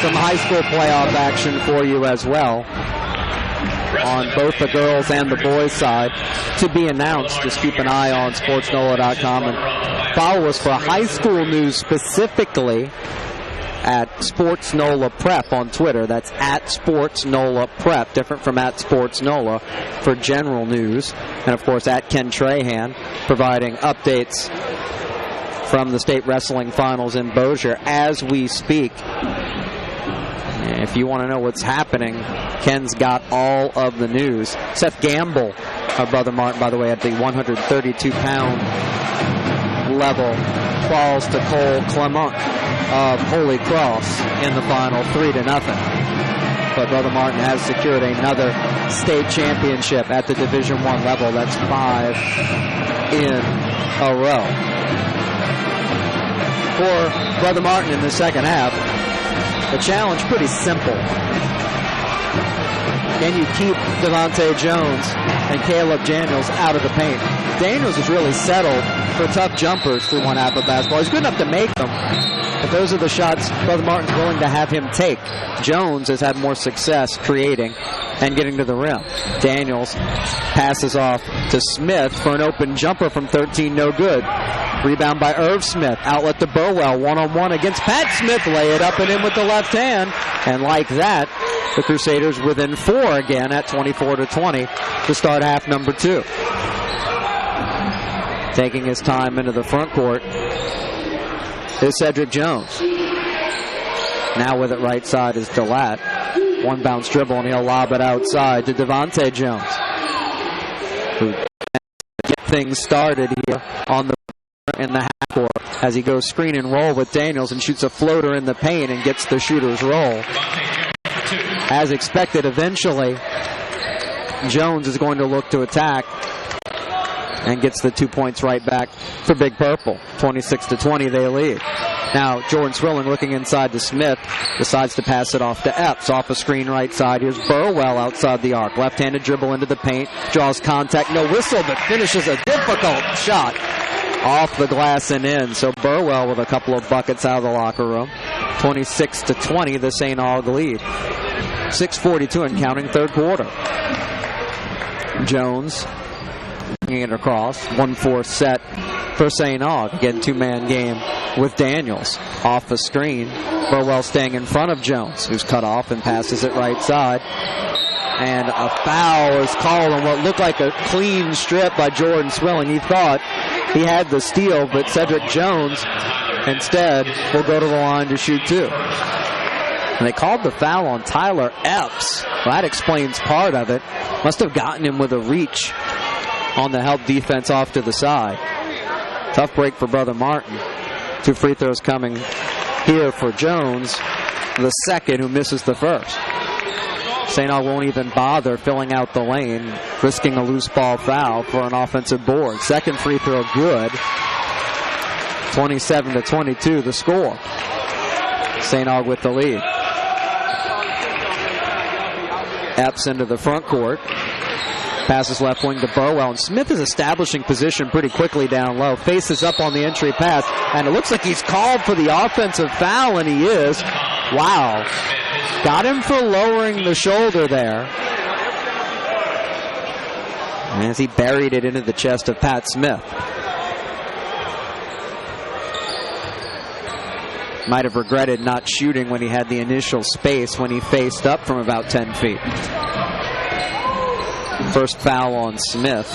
some high school playoff action for you as well on both the girls and the boys side to be announced. Just keep an eye on sportsnola.com and follow us for high school news, specifically at Sports NOLA Prep on Twitter. That's at Sports NOLA Prep, different from at Sports NOLA for general news. And of course at Ken Trahan, providing updates from the state wrestling finals in Bossier as we speak. If you want to know what's happening, Ken's got all of the news. Seth Gamble, our Brother Martin, by the way, at the 132-pound level, falls to Cole Clement of Holy Cross in the final 3-0. But Brother Martin has secured another state championship at the Division I level. That's 5 in a row. For Brother Martin in the second half, the challenge pretty simple. Can you keep Devontae Jones and Caleb Daniels out of the paint? Daniels is really settled for tough jumpers through one half of basketball. He's good enough to make them, but those are the shots Brother Martin's willing to have him take. Jones has had more success creating and getting to the rim. Daniels passes off to Smith for an open jumper from 13, no good. Rebound by Irv Smith. Outlet to Burwell. One-on-one against Pat Smith. Lay it up and in with the left hand. And like that, the Crusaders within 4 again at 24-20 to start half number 2. Taking his time into the front court is Cedric Jones. Now with it right side is DeLatte. One bounce dribble and he'll lob it outside to Devontae Jones, who get things started here on the in the half court as he goes screen and roll with Daniels and shoots a floater in the paint and gets the shooter's roll. As expected, eventually Jones is going to look to attack and gets the 2 points right back for Big Purple. 26-20 they lead. Now Jordan Swilling looking inside to Smith, decides to pass it off to Epps. Off a screen right side. Here's Burwell outside the arc. Left-handed dribble into the paint, draws contact, no whistle, but finishes a difficult shot off the glass and in. So Burwell with a couple of buckets out of the locker room. 26-20 the St. Aug lead. 6:42 and counting third quarter. Jones bringing it across. 1-4 set for St. Aug. Again, two-man game with Daniels. Off the screen. Burwell staying in front of Jones, who's cut off and passes it right side. And a foul is called on what looked like a clean strip by Jordan Swilling. He thought he had the steal, but Cedric Jones instead will go to the line to shoot 2. And they called the foul on Tyler Epps. Well, that explains part of it. Must have gotten him with a reach on the help defense off to the side. Tough break for Brother Martin. 2 free throws coming here for Jones, the second, who misses the first. St. Aug won't even bother filling out the lane, risking a loose ball foul for an offensive board. Second free throw good. 27-22 the score. St. Aug with the lead. Epps into the front court. Passes left wing to Burwell, and Smith is establishing position pretty quickly down low. Faces up on the entry pass, and it looks like he's called for the offensive foul, and he is. Wow. Got him for lowering the shoulder there. As he buried it into the chest of Pat Smith. Might have regretted not shooting when he had the initial space when he faced up from about 10 feet. First foul on Smith.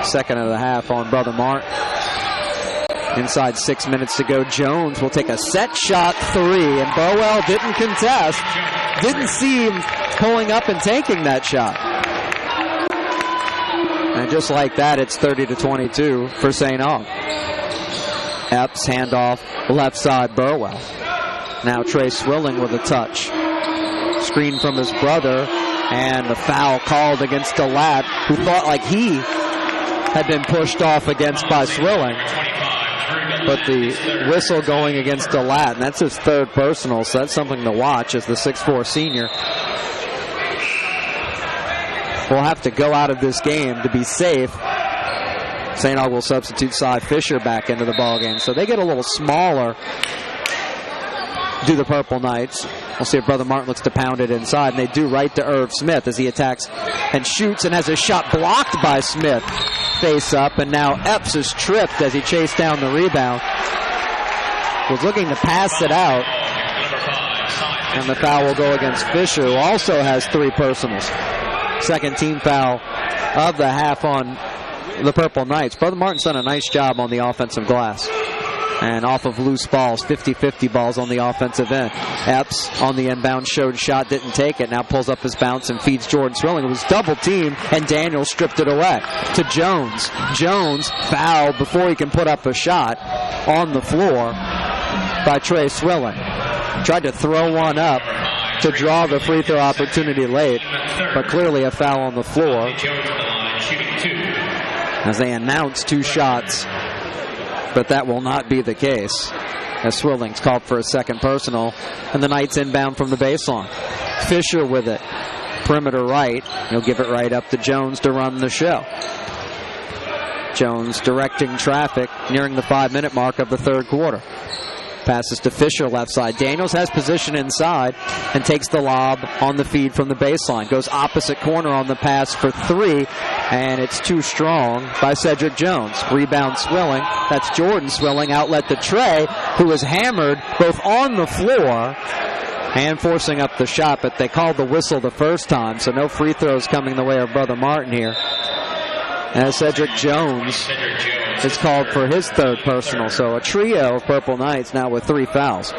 Second of the half on Brother Martin. Inside 6 minutes to go. Jones will take a set shot three, and Burwell didn't contest. Didn't see him pulling up and taking that shot. And just like that, it's 30-22 for St. Aug. Epps handoff left side Burwell. Now Trey Swilling with a touch. Screen from his brother. And the foul called against DeLatte, who thought like he had been pushed off against by Swilling. But the whistle going against DeLatte, and that's his third personal, so that's something to watch as the 6'4 senior will have to go out of this game to be safe. St. Aug will substitute Cy Fisher back into the ballgame, so they get a little smaller. Do the Purple Knights. We'll see if Brother Martin looks to pound it inside, and they do right to Irv Smith as he attacks and shoots and has his shot blocked by Smith. Face up, and now Epps is tripped as he chased down the rebound. Was looking to pass it out, and the foul will go against Fisher, who also has 3 personals. Second team foul of the half on the Purple Knights. Brother Martin's done a nice job on the offensive glass. And off of loose balls, 50-50 balls on the offensive end. Epps on the inbound showed shot, didn't take it. Now pulls up his bounce and feeds Jordan Swilling. It was double teamed, and Daniel stripped it away to Jones. Jones fouled before he can put up a shot on the floor by Trey Swilling. Tried to throw one up to draw the free throw opportunity late, but clearly a foul on the floor as they announce 2 shots. But that will not be the case, as Swilling's called for a second personal, and the Knights inbound from the baseline. Fisher with it, perimeter right. He'll give it right up to Jones to run the show. Jones directing traffic, nearing the 5-minute mark of the third quarter. Passes to Fisher left side. Daniels has position inside and takes the lob on the feed from the baseline. Goes opposite corner on the pass for 3, and it's too strong by Cedric Jones. Rebound Swilling. That's Jordan Swilling. Outlet to Trey, who was hammered both on the floor and forcing up the shot, but they called the whistle the first time, so no free throws coming the way of Brother Martin here. As Cedric Jones is called for his third personal. So a trio of Purple Knights now with 3 fouls.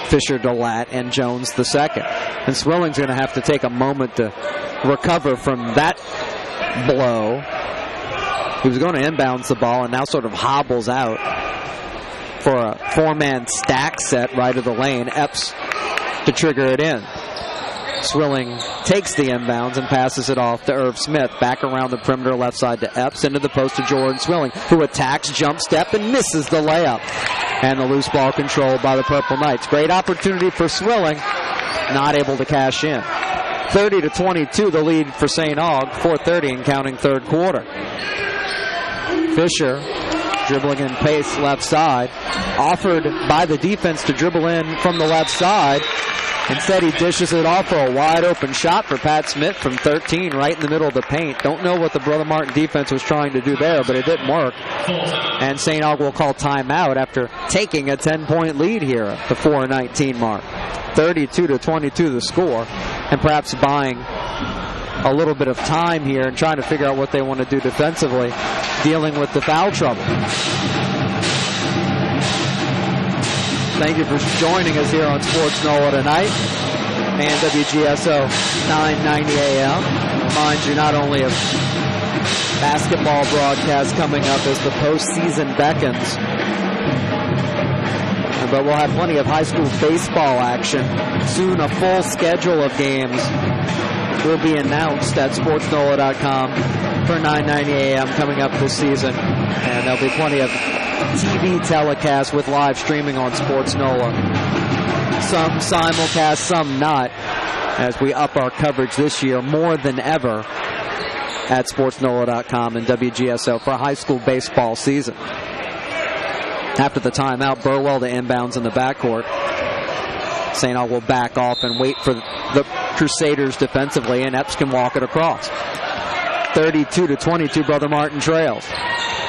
Fisher, DeLatte, and Jones the second. And Swilling's going to have to take a moment to recover from that blow. He was going to inbounds the ball and now sort of hobbles out for a 4-man stack set right of the lane. Epps to trigger it in. Swilling takes the inbounds and passes it off to Irv Smith. Back around the perimeter left side to Epps. Into the post to Jordan Swilling, who attacks, jump step, and misses the layup. And the loose ball controlled by the Purple Knights. Great opportunity for Swilling. Not able to cash in. 30-22 the lead for St. Aug. 4:30 and counting third quarter. Fisher dribbling in pace left side. Offered by the defense to dribble in from the left side. Instead, he dishes it off for a wide-open shot for Pat Smith from 13, right in the middle of the paint. Don't know what the Brother Martin defense was trying to do there, but it didn't work. And St. Aug will call timeout after taking a 10-point lead here at the 4:19 mark. 32-22 the score, and perhaps buying a little bit of time here and trying to figure out what they want to do defensively, dealing with the foul trouble. Thank you for joining us here on Sports NOLA tonight and WGSO 990 AM. Remind you not only of basketball broadcast coming up as the postseason beckons. But we'll have plenty of high school baseball action. Soon a full schedule of games will be announced at sportsnola.com for 9:90 a.m. coming up this season. And there'll be plenty of TV telecasts with live streaming on Sports NOLA. Some simulcast, some not, as we up our coverage this year more than ever at sportsnola.com and WGSO for high school baseball season. After the timeout, Burwell to inbounds in the backcourt. St. Aug will back off and wait for the Crusaders defensively, and Epps can walk it across. 32-22, Brother Martin trails.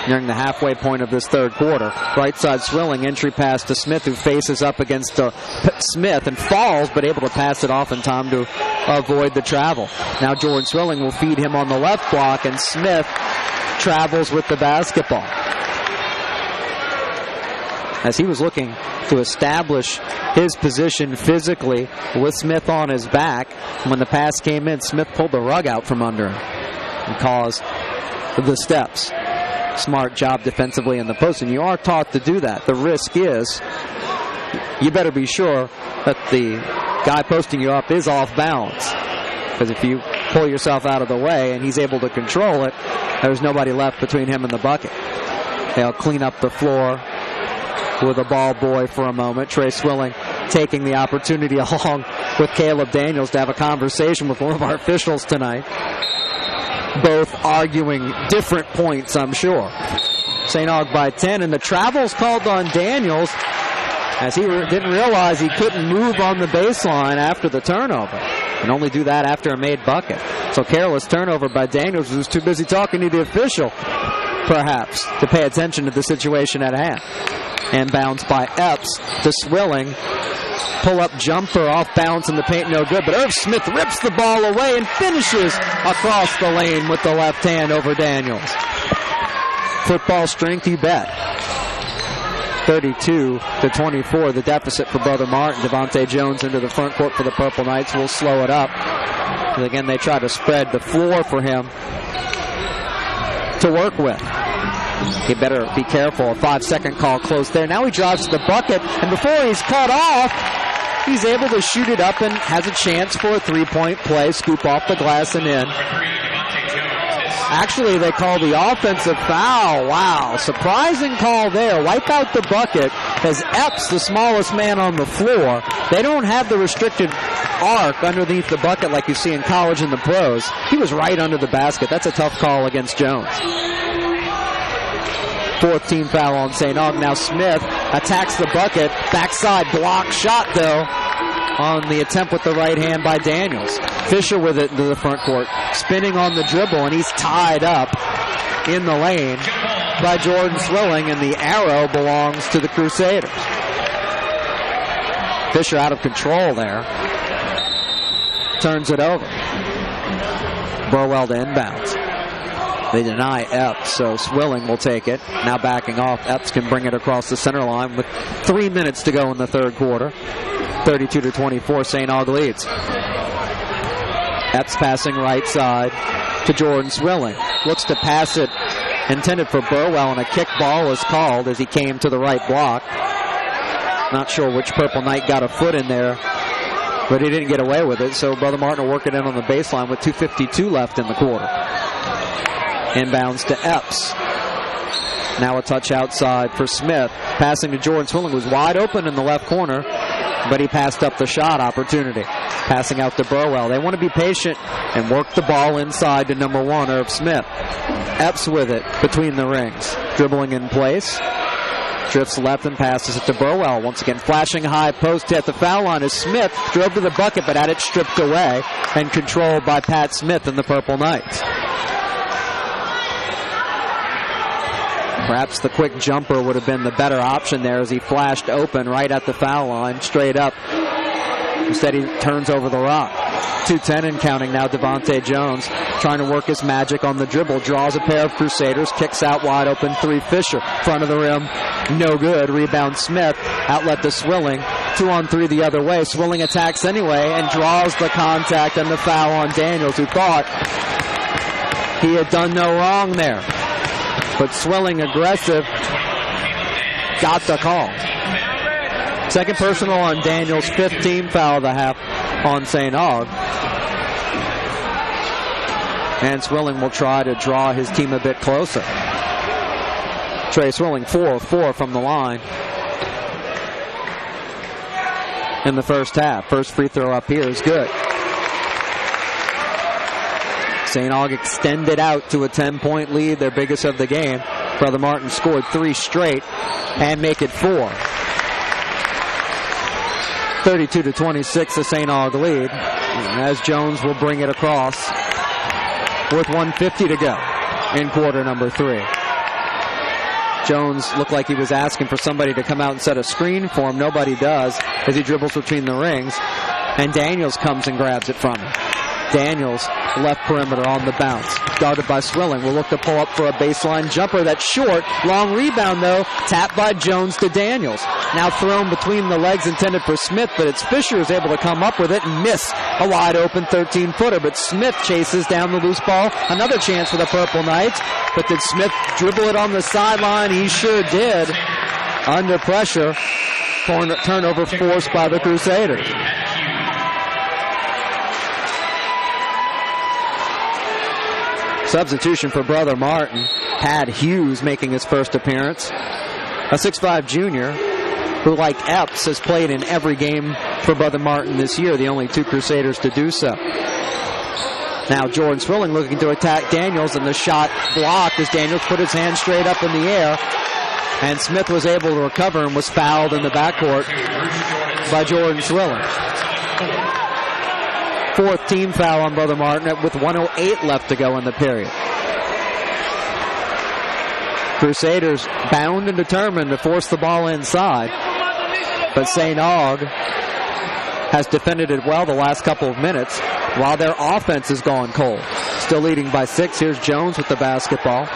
Nearing the halfway point of this third quarter. Right side Swilling, entry pass to Smith, who faces up against Smith and falls, but able to pass it off in time to avoid the travel. Now Jordan Swilling will feed him on the left block, and Smith travels with the basketball. As he was looking to establish his position physically with Smith on his back, when the pass came in, Smith pulled the rug out from under him and caused the steps. Smart job defensively in the post, and you are taught to do that. The risk is you better be sure that the guy posting you up is off balance, because if you pull yourself out of the way and he's able to control it, there's nobody left between him and the bucket. They'll clean up the floor with a ball boy for a moment. Trey Swilling taking the opportunity along with Caleb Daniels to have a conversation with one of our officials tonight. Both arguing different points, I'm sure. St. Aug by 10, and the travel's called on Daniels as he didn't realize he couldn't move on the baseline after the turnover, and only do that after a made bucket. So careless turnover by Daniels, who's too busy talking to the official, perhaps, to pay attention to the situation at hand. And bounce by Epps to Swilling. Pull-up jumper off balance in the paint, no good. But Irv Smith rips the ball away and finishes across the lane with the left hand over Daniels. Football strength, you bet. 32-24, the deficit for Brother Martin. Devontae Jones into the front court for the Purple Knights will slow it up. And again, they try to spread the floor for him to work with. He better be careful. A 5-second call close there. Now he drives to the bucket, and before he's cut off, he's able to shoot it up and has a chance for a three-point play. Scoop off the glass and in. Actually, they call the offensive foul. Wow, surprising call there. Wipe out the bucket as Epps, the smallest man on the floor. They don't have the restricted arc underneath the bucket like you see in college and the pros. He was right under the basket. That's a tough call against Jones. Fourth team foul on St. Aug. Now Smith attacks the bucket. Backside block shot, though, on the attempt with the right hand by Daniels. Fisher with it into the front court. Spinning on the dribble, and he's tied up in the lane by Jordan Swilling, and the arrow belongs to the Crusaders. Fisher out of control there. Turns it over. Burwell to inbounds. They deny Epps, so Swilling will take it. Now backing off, Epps can bring it across the center line with 3 minutes to go in the third quarter. 32-24, St. Aug leads. Epps passing right side to Jordan Swilling. Looks to pass it, intended for Burwell, and a kick ball is called as he came to the right block. Not sure which Purple Knight got a foot in there, but he didn't get away with it, so Brother Martin will work it in on the baseline with 2:52 left in the quarter. Inbounds to Epps. Now a touch outside for Smith. Passing to Jordan Swilling, who was wide open in the left corner, but he passed up the shot opportunity. Passing out to Burwell. They want to be patient and work the ball inside to number 1, Irv Smith. Epps with it between the rings. Dribbling in place. Drifts left and passes it to Burwell. Once again, flashing high post at the foul line as Smith drove to the bucket, but had it stripped away and controlled by Pat Smith and the Purple Knights. Perhaps the quick jumper would have been the better option there as he flashed open right at the foul line, straight up. Instead, he turns over the rock. 2:10 and counting now. Devontae Jones trying to work his magic on the dribble. Draws a pair of Crusaders. Kicks out wide open 3. Fisher. Front of the rim. No good. Rebound Smith. Outlet to Swilling. 2-on-3 the other way. Swilling attacks anyway and draws the contact and the foul on Daniels, who thought He had done no wrong there. But Swilling, aggressive, got the call. Second personal on Daniels, 15 foul of the half on St. Aug. And Swilling will try to draw his team a bit closer. Trey Swilling, 4 of 4 from the line in the first half. First free throw up here is good. St. Aug extended out to a 10-point lead, their biggest of the game. Brother Martin scored 3 straight and make it 4. 32-26, the St. Aug lead, as Jones will bring it across with 1:50 to go in quarter number 3. Jones looked like he was asking for somebody to come out and set a screen for him. Nobody does as he dribbles between the rings. And Daniels comes and grabs it from him. Daniels, left perimeter on the bounce. Guarded by Swilling. Will look to pull up for a baseline jumper. That's short. Long rebound, though. Tapped by Jones to Daniels. Now thrown between the legs intended for Smith, but it's Fisher who's able to come up with it and miss a wide open 13-footer. But Smith chases down the loose ball. Another chance for the Purple Knights. But did Smith dribble it on the sideline? He sure did. Under pressure. Turnover forced by the Crusaders. Substitution for Brother Martin. Pat Hughes making his first appearance. A 6'5 junior who, like Epps, has played in every game for Brother Martin this year, the only 2 Crusaders to do so. Now Jordan Swilling looking to attack Daniels, and the shot blocked as Daniels put his hand straight up in the air. And Smith was able to recover and was fouled in the backcourt by Jordan Swilling. 4th team foul on Brother Martin with 1:08 left to go in the period. Crusaders bound and determined to force the ball inside. But St. Aug has defended it well the last couple of minutes while their offense has gone cold. Still leading by 6. Here's Jones with the basketball.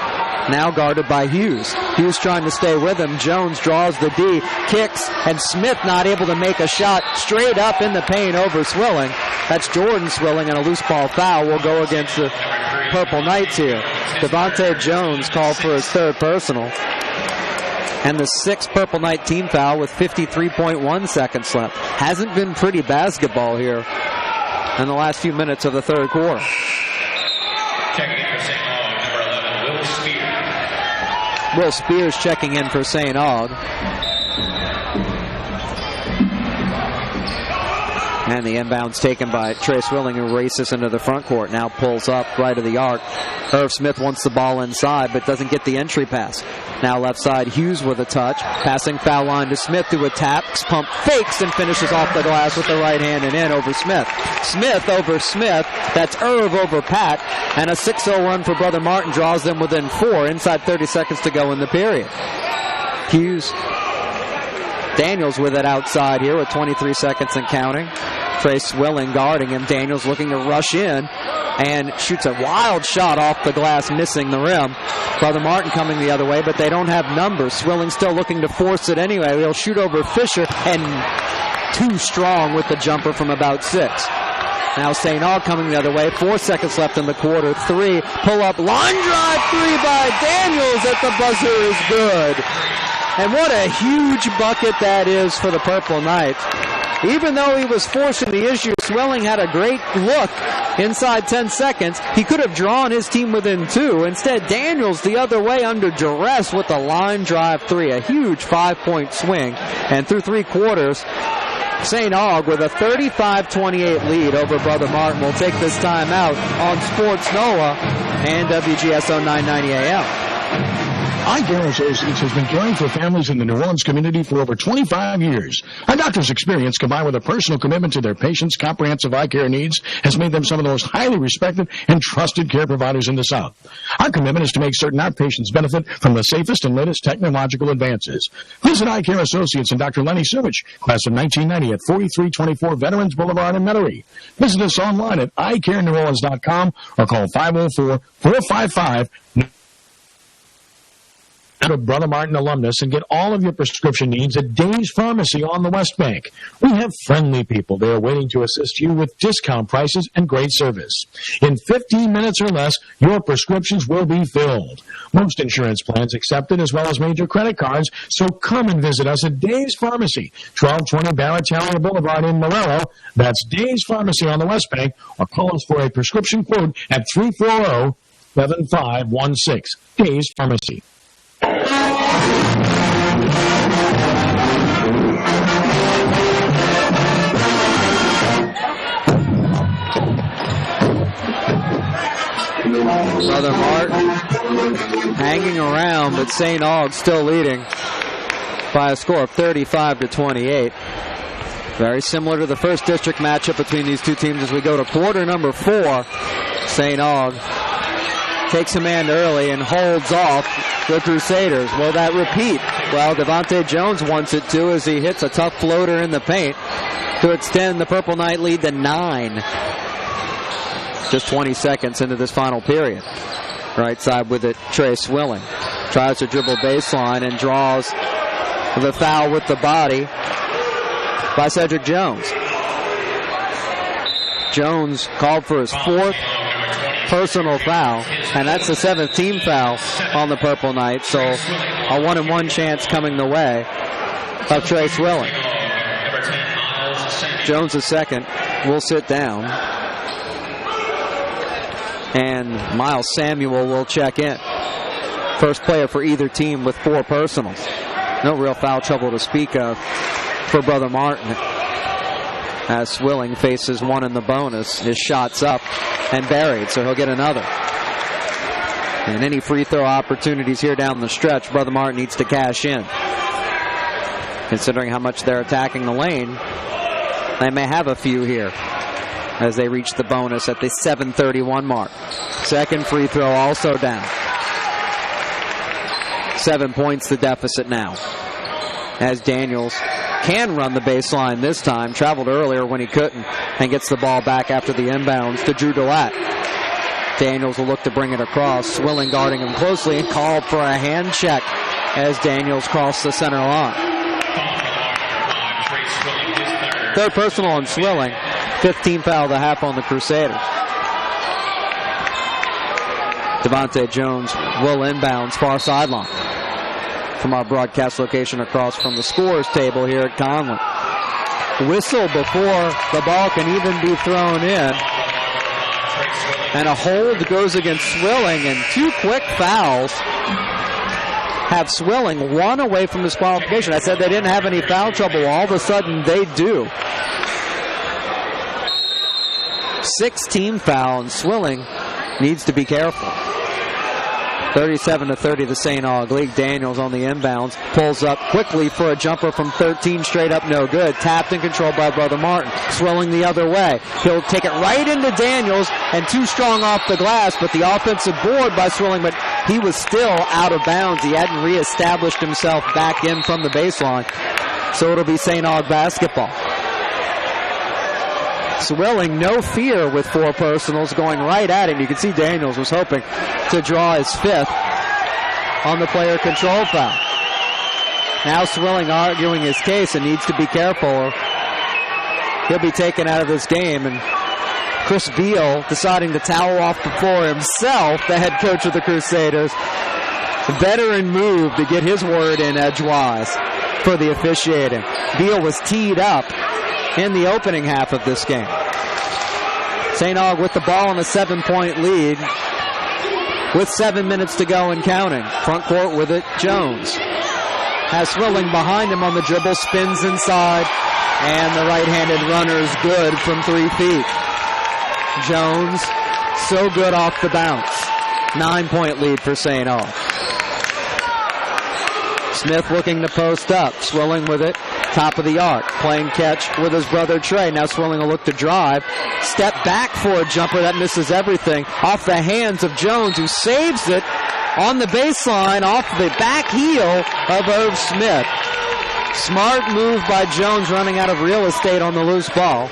Now guarded by Hughes. Hughes trying to stay with him. Jones draws the D, kicks, and Smith not able to make a shot. Straight up in the paint over Swilling. That's Jordan Swilling, and a loose ball foul will go against the Purple Knights here. Devontae Jones called for his 3rd personal. And the 6th Purple Knight team foul with 53.1 seconds left. Hasn't been pretty basketball here in the last few minutes of the 3rd quarter. Checking in for St. Aug, number 11, Will Spears. Will Spears checking in for St. Aug. And the inbound's taken by Trey Swilling, who races into the front court. Now pulls up right of the arc. Irv Smith wants the ball inside, but doesn't get the entry pass. Now left side, Hughes with a touch. Passing foul line to Smith, who attacks, pump fakes, and finishes off the glass with the right hand and in over Smith. Smith over Smith. That's Irv over Pat. And a 6-0 run for Brother Martin draws them within 4. Inside 30 seconds to go in the period. Hughes. Daniels with it outside here with 23 seconds and counting. Trey Swilling guarding him. Daniels looking to rush in and shoots a wild shot off the glass, missing the rim. Brother Martin coming the other way, but they don't have numbers. Swilling still looking to force it anyway. He'll shoot over Fisher, and too strong with the jumper from about 6. Now St. Aug coming the other way. 4 seconds left in the quarter. 3. Pull up. Line drive 3 by Daniels at the buzzer is good. And what a huge bucket that is for the Purple Knights. Even though he was forcing the issue, Swilling had a great look inside 10 seconds. He could have drawn his team within 2. Instead, Daniels the other way under duress with the line drive 3. A huge 5-point swing. And through 3 quarters, St. Aug with a 35-28 lead over Brother Martin will take this time out on Sports NOLA and WGSO 990 AM. Eye Care Associates has been caring for families in the New Orleans community for over 25 years. Our doctor's experience, combined with a personal commitment to their patients' comprehensive eye care needs, has made them some of the most highly respected and trusted care providers in the South. Our commitment is to make certain our patients benefit from the safest and latest technological advances. Visit Eye Care Associates and Dr. Lenny Sivich, class of 1990 at 4324 Veterans Boulevard in Metairie. Visit us online at eyecareneworleans.com or call 504-455-. Go to Brother Martin alumnus and get all of your prescription needs at Dave's Pharmacy on the West Bank. We have friendly people there waiting to assist you with discount prices and great service. In 15 minutes or less, your prescriptions will be filled. Most insurance plans accepted, as well as major credit cards, so come and visit us at Dave's Pharmacy, 1220 Baratalia Boulevard in Morello. That's Dave's Pharmacy on the West Bank, or call us for a prescription quote at 340-7516. Dave's Pharmacy. Brother Martin hanging around, but St. Aug still leading by a score of 35-28. Very similar to the first district matchup between these two teams as we go to quarter number 4. St. Aug takes command early and holds off the Crusaders. Will that repeat? Well, Devontae Jones wants it to as he hits a tough floater in the paint to extend the Purple Knight lead to 9. Just 20 seconds into this final period. Right side with it, Trey Swilling. Tries to dribble baseline and draws the foul with the body by Cedric Jones. Jones called for his 4th personal foul, and that's the 7th team foul on the Purple Knight, so a 1-and-1 chance coming the way of Trey Swilling. Jones the second will sit down, and Miles Samuel will check in. First player for either team with 4 personals. No real foul trouble to speak of for Brother Martin, as Swilling faces one in the bonus. His shot's up and buried, so he'll get another. And any free throw opportunities here down the stretch, Brother Martin needs to cash in. Considering how much they're attacking the lane, they may have a few here as they reach the bonus at the 7:31 mark. Second free throw also down. 7 points the deficit now, as Daniels can run the baseline this time. Traveled earlier when he couldn't, and gets the ball back after the inbounds to Drew Delatte. Daniels will look to bring it across. Swilling guarding him closely and called for a hand check as Daniels crossed the center line. Third personal on Swilling. 15 foul to half on the Crusaders. Devontae Jones will inbounds far sideline from our broadcast location across from the scores table here at Conley. Whistle before the ball can even be thrown in. And a hold goes against Swilling, and 2 quick fouls have Swilling 1 away from disqualification. I said they didn't have any foul trouble. All of a sudden they do. 6-team foul, and Swilling needs to be careful. 37-30 the St. Aug lead. Daniels on the inbounds, pulls up quickly for a jumper from 13, straight up no good. Tapped and controlled by Brother Martin. Swilling the other way. He'll take it right into Daniels, and too strong off the glass, but the offensive board by Swilling, but he was still out of bounds. He hadn't reestablished himself back in from the baseline. So it'll be St. Aug basketball. Swilling, no fear with 4 personals, going right at him. You can see Daniels was hoping to draw his 5th on the player control foul. Now Swilling arguing his case and needs to be careful, or he'll be taken out of this game. And Chris Beal deciding to towel off the floor himself, the head coach of the Crusaders. Veteran move to get his word in edgewise for the officiating. Beal was teed up in the opening half of this game. St. Aug with the ball in a 7-point lead with 7 minutes to go and counting. Front court with it, Jones. Has Swilling behind him on the dribble, spins inside, and the right-handed runner is good from 3 feet. Jones, so good off the bounce. 9-point lead for St. Aug. Smith looking to post up. Swilling with it. Top of the arc. Playing catch with his brother Trey. Now Swilling will look to drive. Step back for a jumper that misses everything. Off the hands of Jones, who saves it on the baseline off the back heel of Irv Smith. Smart move by Jones, running out of real estate on the loose ball.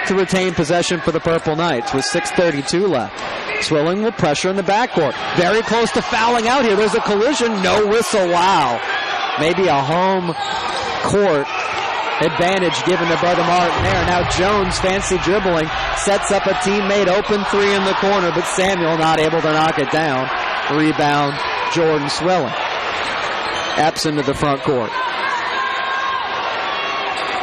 to retain possession for the Purple Knights with 6:32 left. Swilling will pressure in the backcourt. Very close to fouling out here. There's a collision. No whistle. Wow. Maybe a home court advantage given to Brother Martin there. Now Jones, fancy dribbling, sets up a teammate, open three in the corner, but Samuel not able to knock it down. Rebound, Jordan Swilling. Epps into the front court.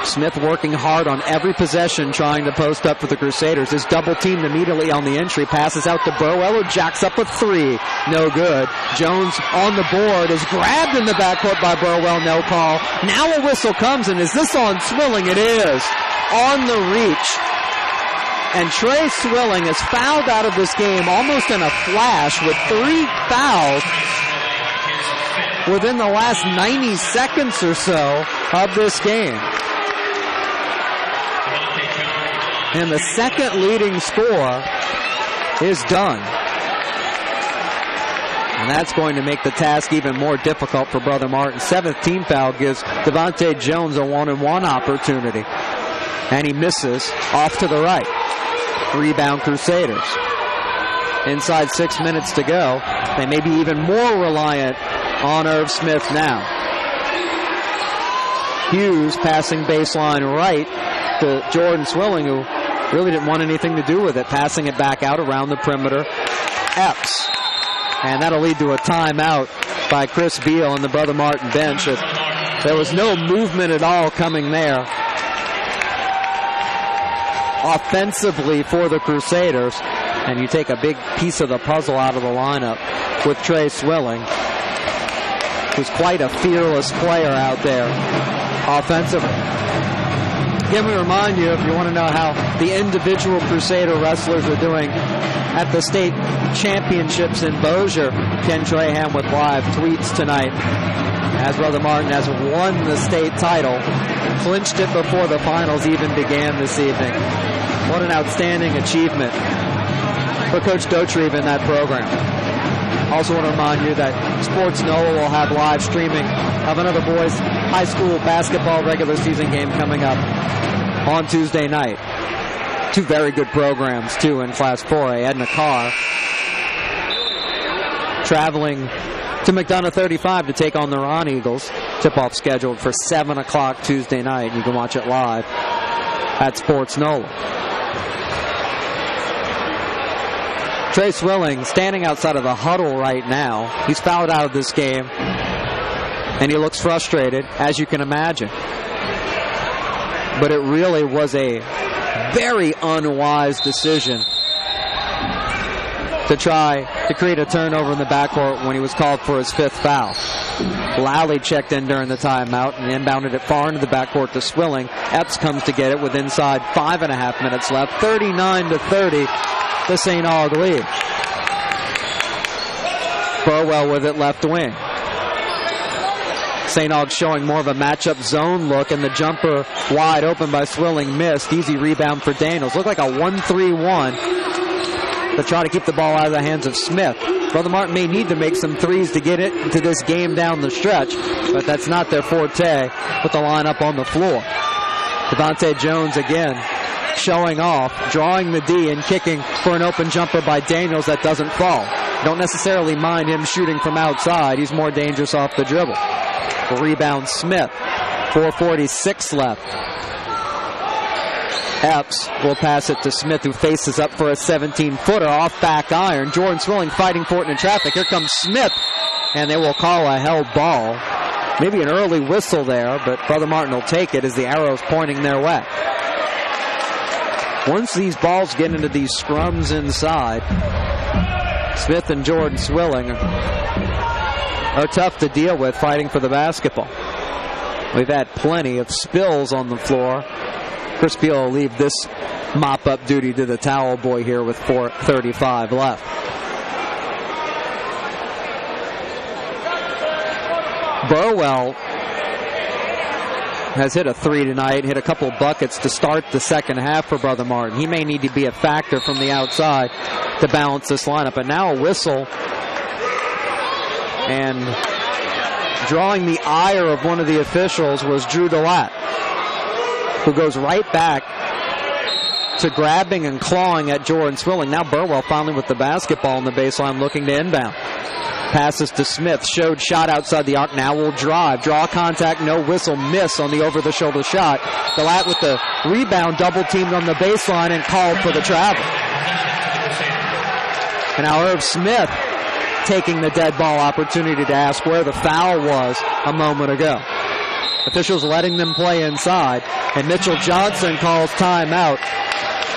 Smith working hard on every possession, trying to post up for the Crusaders. Is double teamed immediately on the entry. Passes out to Burwell, who jacks up a three. No good. Jones on the board is grabbed in the backcourt by Burwell. No call. Now a whistle comes, and is this on Swilling? It is. On the reach. And Trey Swilling is fouled out of this game almost in a flash with 3 fouls within the last 90 seconds or so of this game. And the second leading score is done. And that's going to make the task even more difficult for Brother Martin. 7th team foul gives Devontae Jones a 1-and-1 opportunity. And he misses off to the right. Rebound Crusaders. Inside 6 minutes to go. They may be even more reliant on Irv Smith now. Hughes passing baseline right to Jordan Swilling, who really didn't want anything to do with it. Passing it back out around the perimeter. Epps. And that'll lead to a timeout by Chris Beal on the Brother Martin bench. There was no movement at all coming there offensively for the Crusaders. And you take a big piece of the puzzle out of the lineup with Trey Swilling, who's quite a fearless player out there offensively. Again, we remind you, if you want to know how the individual Crusader wrestlers are doing at the state championships in Bossier, Ken Trahan with live tweets tonight as Brother Martin has won the state title, clinched it before the finals even began this evening. What an outstanding achievement for Coach Dotrieve in that program. Also want to remind you that Sports NOLA will have live streaming of another boys high school basketball regular season game coming up on Tuesday night. Two very good programs, too, in Class 4A. Edna Carr traveling to McDonough 35 to take on the Ron Eagles. Tip-off scheduled for 7 o'clock Tuesday night. You can watch it live at Sports NOLA. Trey Swilling standing outside of the huddle right now. He's fouled out of this game, and he looks frustrated, as you can imagine. But it really was a very unwise decision to try to create a turnover in the backcourt when he was called for his 5th foul. Lally checked in during the timeout and inbounded it far into the backcourt to Swilling. Epps comes to get it with inside 5.5 minutes left. 39-30. The St. Aug lead. Burwell with it left wing. St. Aug showing more of a matchup zone look, and the jumper wide open by Swilling missed. Easy rebound for Daniels. Looked like a 1-3-1 to try to keep the ball out of the hands of Smith. Brother Martin may need to make some threes to get it into this game down the stretch, but that's not their forte with the lineup on the floor. Devontae Jones again showing off, drawing the D and kicking for an open jumper by Daniels that doesn't fall. Don't necessarily mind him shooting from outside. He's more dangerous off the dribble. Rebound Smith. 4:46 left. Epps will pass it to Smith, who faces up for a 17-footer off back iron. Jordan Swilling fighting for it in traffic. Here comes Smith, and they will call a held ball. Maybe an early whistle there, but Brother Martin will take it as the arrow's pointing their way. Once these balls get into these scrums inside, Smith and Jordan Swilling are tough to deal with fighting for the basketball. We've had plenty of spills on the floor. Chris Beal will leave this mop-up duty to the towel boy here with 4:35 left. Burwell has hit a 3 tonight, hit a couple buckets to start the second half for Brother Martin. He may need to be a factor from the outside to balance this lineup. And now a whistle, and drawing the ire of one of the officials was Drew DeLatte, who goes right back to grabbing and clawing at Jordan Swilling. Now Burwell finally with the basketball on the baseline looking to inbound. Passes to Smith. Showed shot outside the arc. Now will drive. Draw contact. No whistle. Miss on the over-the-shoulder shot. Galat with the rebound. Double-teamed on the baseline and called for the travel. And now Irv Smith taking the dead ball opportunity to ask where the foul was a moment ago. Officials letting them play inside. And Mitchell Johnson calls timeout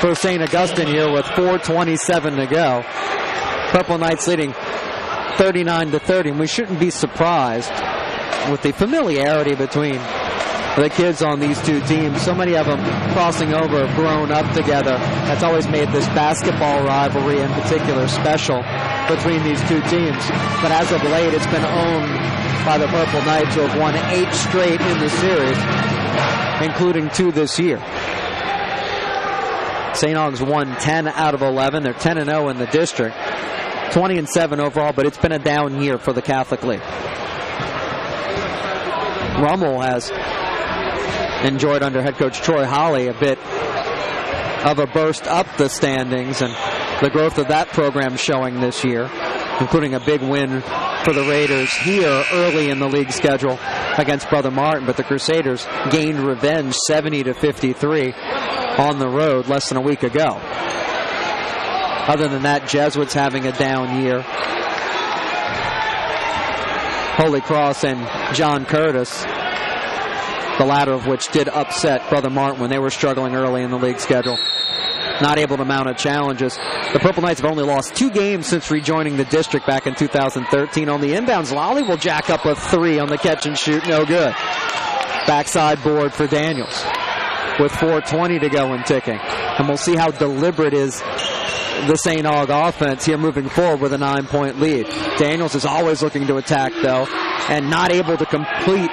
for St. Augustine here with 4:27 to go. Purple Knights leading 39-30, and we shouldn't be surprised with the familiarity between the kids on these two teams. So many of them crossing over, grown up together. That's always made this basketball rivalry in particular special between these two teams. But as of late, it's been owned by the Purple Knights, who have won 8 straight in the series, including 2 this year. St. Aug's won 10 out of 11. They're 10-0 in the district. 20-7 overall, but it's been a down year for the Catholic League. Rummel has enjoyed under head coach Troy Holly a bit of a burst up the standings, and the growth of that program showing this year, including a big win for the Raiders here early in the league schedule against Brother Martin. But the Crusaders gained revenge 70-53 on the road less than a week ago. Other than that, Jesuits having a down year. Holy Cross and John Curtis, the latter of which did upset Brother Martin when they were struggling early in the league schedule. Not able to mount a challenges. The Purple Knights have only lost 2 games since rejoining the district back in 2013. On the inbounds, Lally will jack up a 3 on the catch and shoot. No good. Backside board for Daniels with 4:20 to go and ticking. And we'll see how deliberate is the St. Aug offense here moving forward with a 9-point lead. Daniels is always looking to attack, though, and not able to complete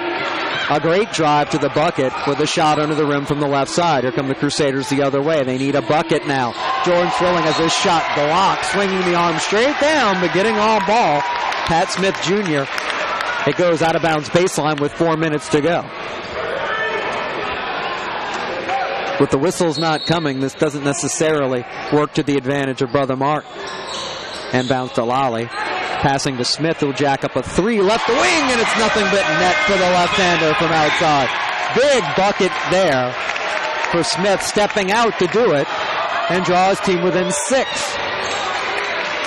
a great drive to the bucket with a shot under the rim from the left side. Here come the Crusaders the other way. They need a bucket now. Jordan Swilling has his shot blocked, swinging the arm straight down, but getting on ball. Pat Smith Jr. It goes out of bounds baseline with 4 minutes to go. With the whistles not coming, this doesn't necessarily work to the advantage of Brother Mark. And bounce to Lally. Passing to Smith, who'll jack up a 3 left wing, and it's nothing but net for the left-hander from outside. Big bucket there for Smith, stepping out to do it, and draw his team within 6.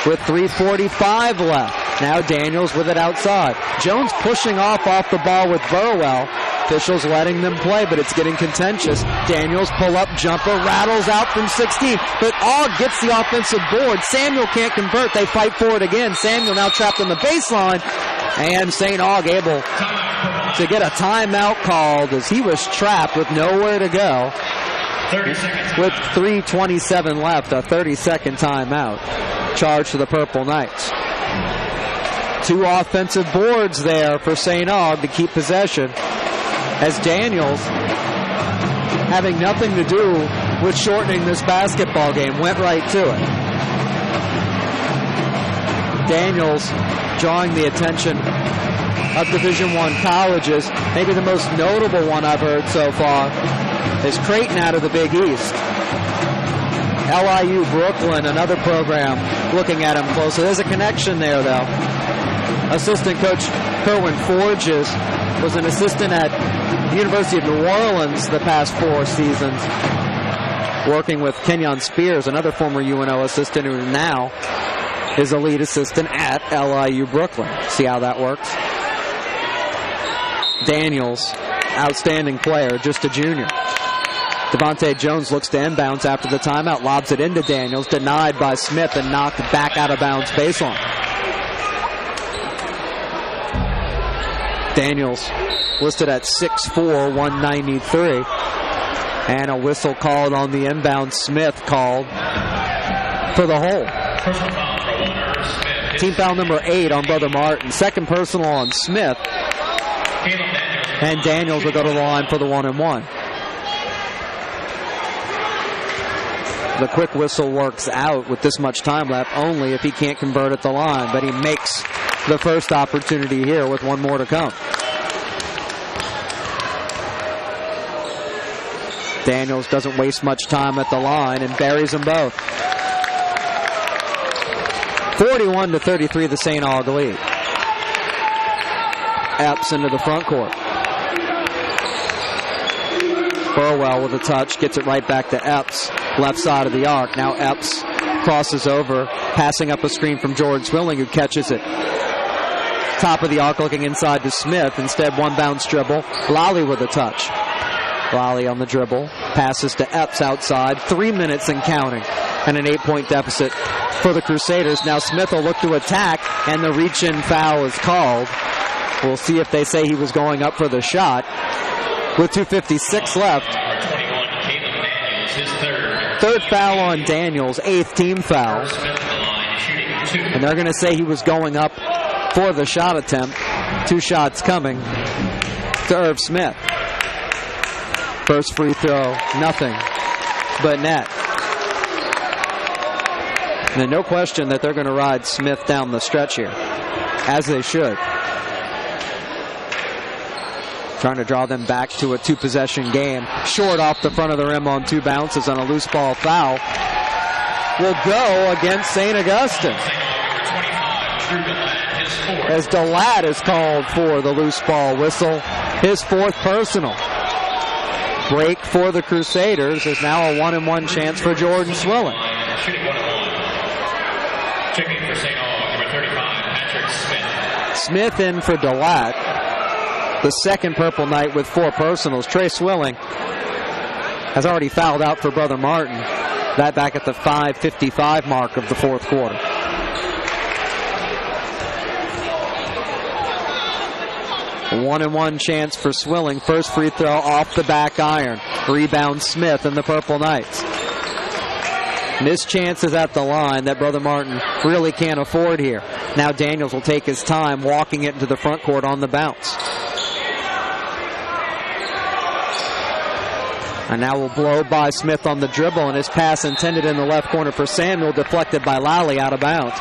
With 3:45 left. Now Daniels with it outside. Jones pushing off the ball with Burwell. Officials letting them play, but it's getting contentious. Daniels pull-up jumper, rattles out from 16, but Aug gets the offensive board. Samuel can't convert. They fight for it again. Samuel now trapped on the baseline, and St. Aug able to get a timeout called as he was trapped with nowhere to go. 30 seconds. With 3:27 left, a 30-second timeout. Charge to the Purple Knights. 2 offensive boards there for St. Aug to keep possession, as Daniels, having nothing to do with shortening this basketball game, went right to it. Daniels drawing the attention of Division I colleges. Maybe the most notable one I've heard so far is Creighton out of the Big East. LIU Brooklyn, another program looking at him closely. There's a connection there, though. Assistant coach Kerwin Forges was an assistant at the University of New Orleans the past 4 seasons, working with Kenyon Spears, another former UNO assistant who now is a lead assistant at LIU Brooklyn. See how that works? Daniels, outstanding player, just a junior. Devontae Jones looks to inbounds after the timeout, lobs it into Daniels, denied by Smith and knocked back out of bounds baseline. Daniels listed at 6'4", 193. And a whistle called on the inbound. Smith called for the hold. Team foul number 8 on Brother Martin. Second personal on Smith. And Daniels will go to the line for the 1-and-1. The quick whistle works out with this much time left, only if he can't convert at the line. But he makes the first opportunity here with 1 more to come. Daniels doesn't waste much time at the line and buries them both. 41-33, the St. Aug lead. Epps into the front court. Burwell with a touch, gets it right back to Epps, left side of the arc. Now Epps crosses over, passing up a screen from Jordan Swilling, who catches it. Top of the arc, looking inside to Smith. Instead, one bounce dribble. Lally with a touch. Lally on the dribble, passes to Epps outside. 3 minutes and counting, and an 8-point deficit for the Crusaders. Now Smith will look to attack, and the reach-in foul is called. We'll see if they say he was going up for the shot. With 2:56 left. Third foul on Daniels, 8th team foul. And they're going to say he was going up for the shot attempt. 2 shots coming to Irv Smith. First free throw, nothing but net. And no question that they're going to ride Smith down the stretch here, as they should. Trying to draw them back to a 2-possession game. Short off the front of the rim on 2 bounces on a loose ball foul. Will go against St. Augustine. As DeLatte is called for the loose ball whistle. His 4th personal. Break for the Crusaders. There's now a 1-and-1 chance for Jordan Swilling. Shooting 1-1. Checking for St. Aug, number 35, Patrick Smith. Smith in for DeLatte. The second Purple Knight with 4 personals. Trey Swilling has already fouled out for Brother Martin. That back at the 5:55 mark of the 4th quarter. A 1-and-1 chance for Swilling. First free throw off the back iron. Rebound Smith and the Purple Knights. Missed chances at the line that Brother Martin really can't afford here. Now Daniels will take his time walking it into the front court on the bounce. And now will blow by Smith on the dribble, and his pass intended in the left corner for Samuel, deflected by Lally out of bounds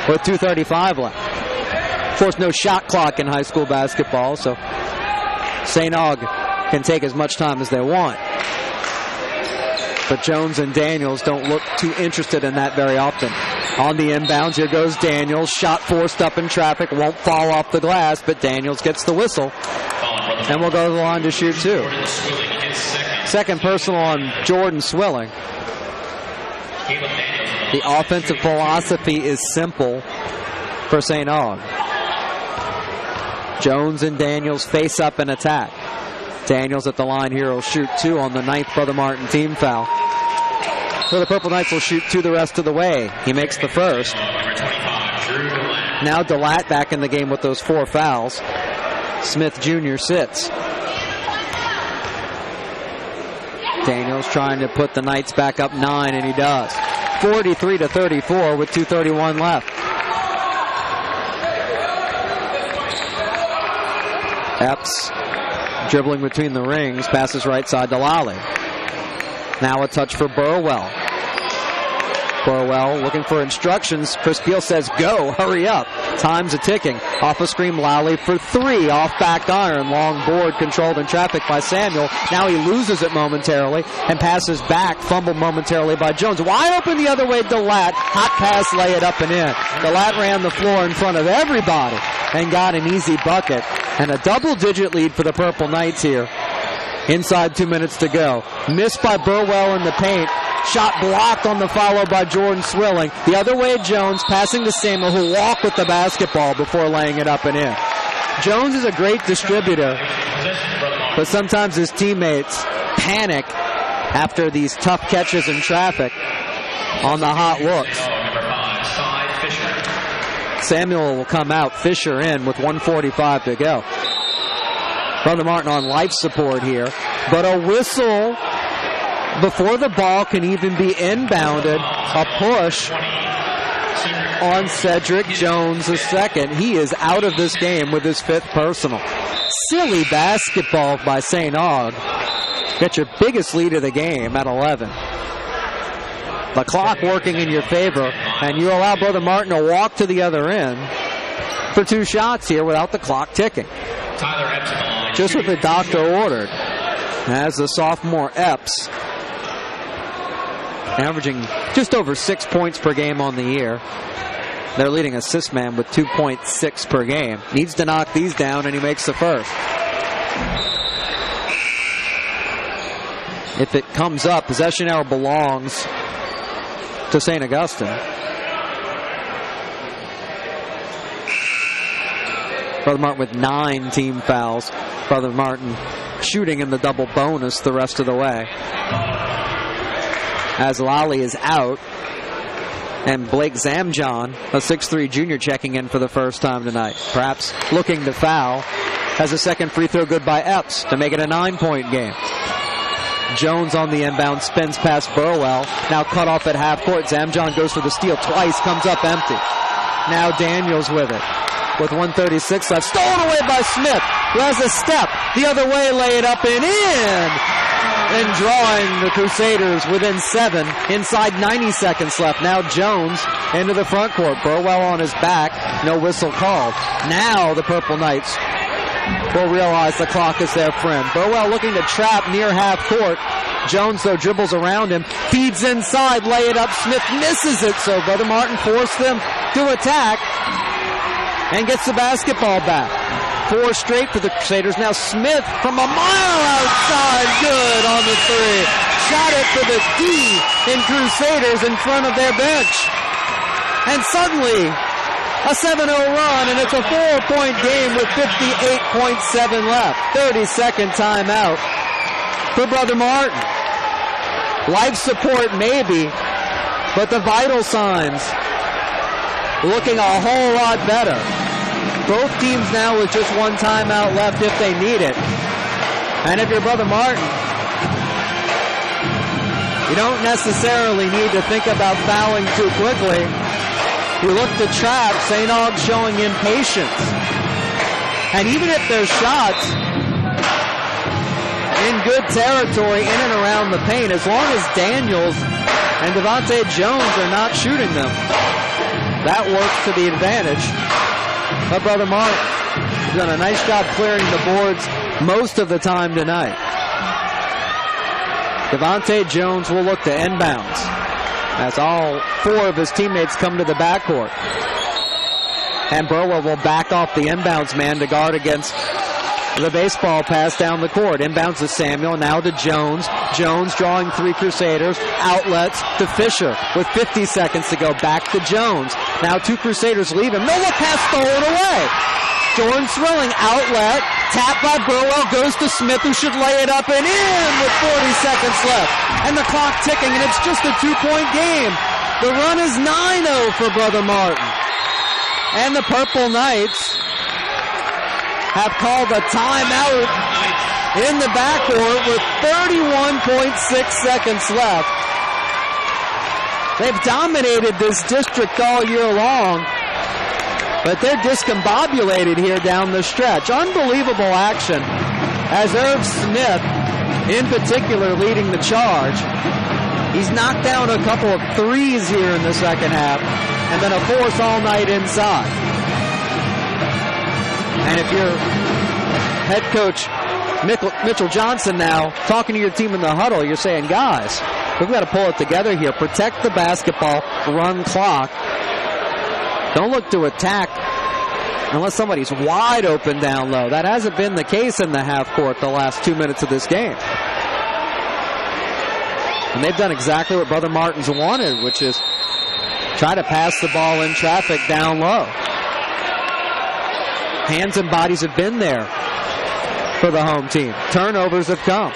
with 2:35 left. Of course, no shot clock in high school basketball, so St. Aug can take as much time as they want. But Jones and Daniels don't look too interested in that very often. On the inbounds, here goes Daniels. Shot forced up in traffic, won't fall off the glass, but Daniels gets the whistle. And will go to the line to shoot 2. Second personal on Jordan Swilling. The offensive philosophy is simple for St. Aug. Jones and Daniels face up and attack. Daniels at the line here will shoot 2 on the 9th Brother Martin team foul. So the Purple Knights will shoot 2 the rest of the way. He makes the first. Now DeLatte back in the game with those 4 fouls. Smith Jr. sits. Daniels trying to put the Knights back up 9, and he does. 43-34 with 2:31 left. Epps dribbling between the rings, passes right side to Lally. Now a touch for Burwell. Burwell looking for instructions. Chris Peel says, go, hurry up. Time's a-ticking. Off a screen, Lally for 3. Off back iron. Long board controlled in traffic by Samuel. Now he loses it momentarily and passes back. Fumbled momentarily by Jones. Wide open the other way, DeLatte. Hot pass, lay it up and in. DeLatte ran the floor in front of everybody and got an easy bucket. And a double-digit lead for the Purple Knights here. Inside 2 minutes to go. Missed by Burwell in the paint. Shot blocked on the follow by Jordan Swilling. The other way, Jones passing to Samuel, who walked with the basketball before laying it up and in. Jones is a great distributor, but sometimes his teammates panic after these tough catches in traffic on the hot looks. Samuel will come out, Fisher in with 1:45 to go. Brother Martin on life support here, but a whistle before the ball can even be inbounded. A push on Cedric Jones II. He is out of this game with his 5th personal. Silly basketball by St. Aug. Get your biggest lead of the game at 11. The clock working in your favor, and you allow Brother Martin to walk to the other end for 2 shots here without the clock ticking. Just what the doctor ordered. as the sophomore Epps, averaging just over 6 points per game on the year. Their leading assist man with 2.6 per game. Needs to knock these down, and he makes the first. If it comes up, possession now belongs to St. Augustine. Brother Martin with 9 team fouls. Brother Martin shooting in the double bonus the rest of the way. As Lally is out. And Blake Zamjon, a 6'3 junior, checking in for the first time tonight. Perhaps looking to foul. Has a second free throw good by Epps to make it a 9-point game. Jones on the inbound, spins past Burwell. Now cut off at half court. Zamjon goes for the steal twice, comes up empty. Now Daniels with it. With 1:36 left. Stolen away by Smith, who has a step. The other way, lay it up and in. And drawing the Crusaders within 7. Inside 90 seconds left. Now Jones into the front court. Burwell on his back. No whistle called. Now the Purple Knights will realize the clock is their friend. Burwell looking to trap near half court. Jones, though, dribbles around him. Feeds inside. Lay it up. Smith misses it. So Brother Martin forced them to attack. And gets the basketball back. 4 straight for the Crusaders. Now Smith from a mile outside. Good on the 3. Shot it for the D in Crusaders in front of their bench. And suddenly, a 7-0 run, and it's a 4-point game with 58.7 left. 30-second timeout for Brother Martin. Life support maybe, but the vital signs looking a whole lot better. Both teams now with just 1 timeout left if they need it. And if you're Brother Martin, you don't necessarily need to think about fouling too quickly. You look to trap. St. Aug's showing impatience. And even if there's shots in good territory in and around the paint, as long as Daniels and Devontae Jones are not shooting them, that works to the advantage of Brother Martin. He's done a nice job clearing the boards most of the time tonight. Devontae Jones will look to inbounds as all 4 of his teammates come to the backcourt. And Burwell will back off the inbounds man to guard against the baseball pass down the court. Inbounds to Samuel, now to Jones. Jones drawing 3 Crusaders. Outlets to Fisher with 50 seconds to go. Back to Jones. Now 2 Crusaders leave him. No look pass stolen away. Jordan Thrilling, outlet. Tap by Burwell, goes to Smith, who should lay it up and in with 40 seconds left. And the clock ticking, and it's just a 2-point game. The run is 9-0 for Brother Martin. And the Purple Knights have called a timeout in the backcourt with 31.6 seconds left. They've dominated this district all year long, but they're discombobulated here down the stretch. Unbelievable action as Irv Smith, in particular, leading the charge. He's knocked down a couple of threes here in the second half, and then a force all night inside. And if you're head coach Mitchell Johnson now talking to your team in the huddle, you're saying, guys, we've got to pull it together here. Protect the basketball, run clock. Don't look to attack unless somebody's wide open down low. That hasn't been the case in the half court the last 2 minutes of this game. And they've done exactly what Brother Martin's wanted, which is try to pass the ball in traffic down low. Hands and bodies have been there for the home team. Turnovers have come.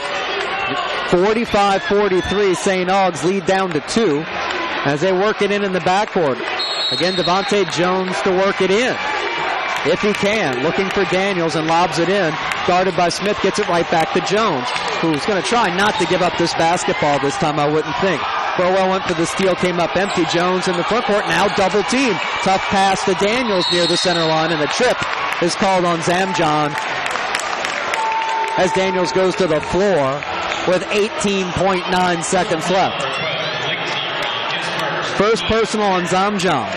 45-43, St. Aug's lead down to 2 as they work it in the backcourt. Again, Devontae Jones to work it in, if he can. Looking for Daniels and lobs it in. Guarded by Smith, gets it right back to Jones, who's going to try not to give up this basketball this time, I wouldn't think. Burwell went for the steal, came up empty. Jones in the front court, now double team. Tough pass to Daniels near the center line, and the trip is called on Zamjon as Daniels goes to the floor with 18.9 seconds left. First personal on Zamjon.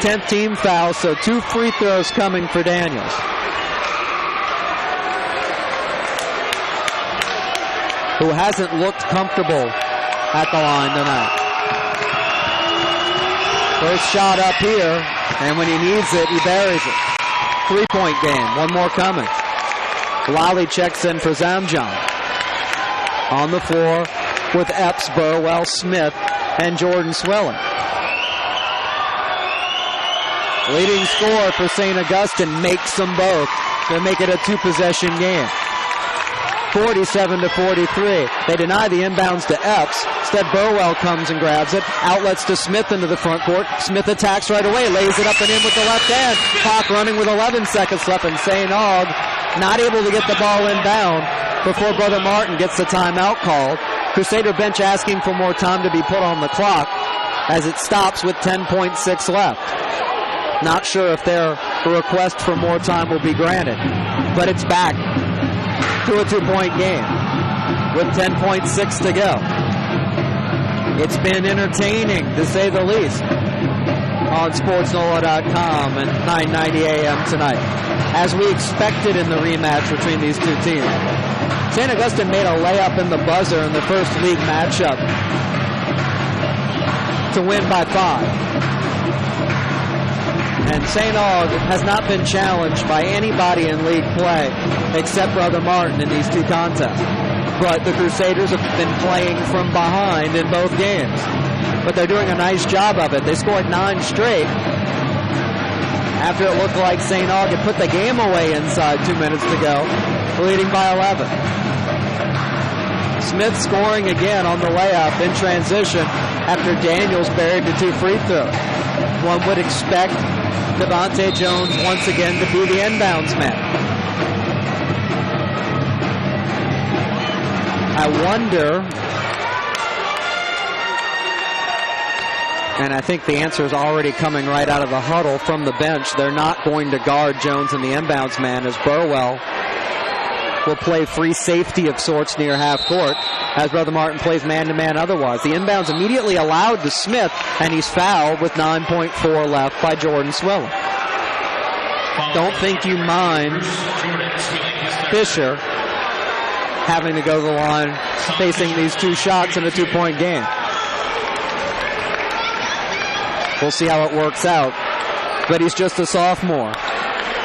10th team foul, so 2 free throws coming for Daniels. who hasn't looked comfortable at the line tonight. First shot up here, and when he needs it, he buries it. 3-point game. One more coming. Lally checks in for Zamjan. On the floor with Epps, Burwell, Smith, and Jordan Swilling. Leading scorer for St. Augustine makes them both to make it a two-possession game. 47-43. They deny the inbounds to Epps. Instead, Burwell comes and grabs it. Outlets to Smith into the front court. Smith attacks right away, lays it up and in with the left hand. Clock running with 11 seconds left, and St. Aug not able to get the ball inbound before Brother Martin gets the timeout called. Crusader bench asking for more time to be put on the clock as it stops with 10.6 left. Not sure if their request for more time will be granted, but it's back to a 2-point game with 10.6 to go. It's been entertaining, to say the least, on SportsNola.com and 990 AM tonight, as we expected in the rematch between these two teams. St. Augustine made a layup in the buzzer in the first league matchup to win by 5. And St. Aug has not been challenged by anybody in league play except Brother Martin in these two contests. But the Crusaders have been playing from behind in both games. But they're doing a nice job of it. They scored 9 straight after it looked like St. Aug had put the game away inside 2 minutes to go, leading by 11. Smith scoring again on the layup in transition after Daniels buried the 2 free throws. One would expect Devontae Jones once again to be the inbounds man. I wonder, and I think the answer is already coming right out of the huddle from the bench. They're not going to guard Jones and the inbounds man, as Burwell will play free safety of sorts near half court as Brother Martin plays man-to-man otherwise. The inbounds immediately allowed to Smith, and he's fouled with 9.4 left by Jordan Swilling. Don't think you mind Fisher having to go to the line facing these 2 shots in a 2-point game. We'll see how it works out. But he's just a sophomore,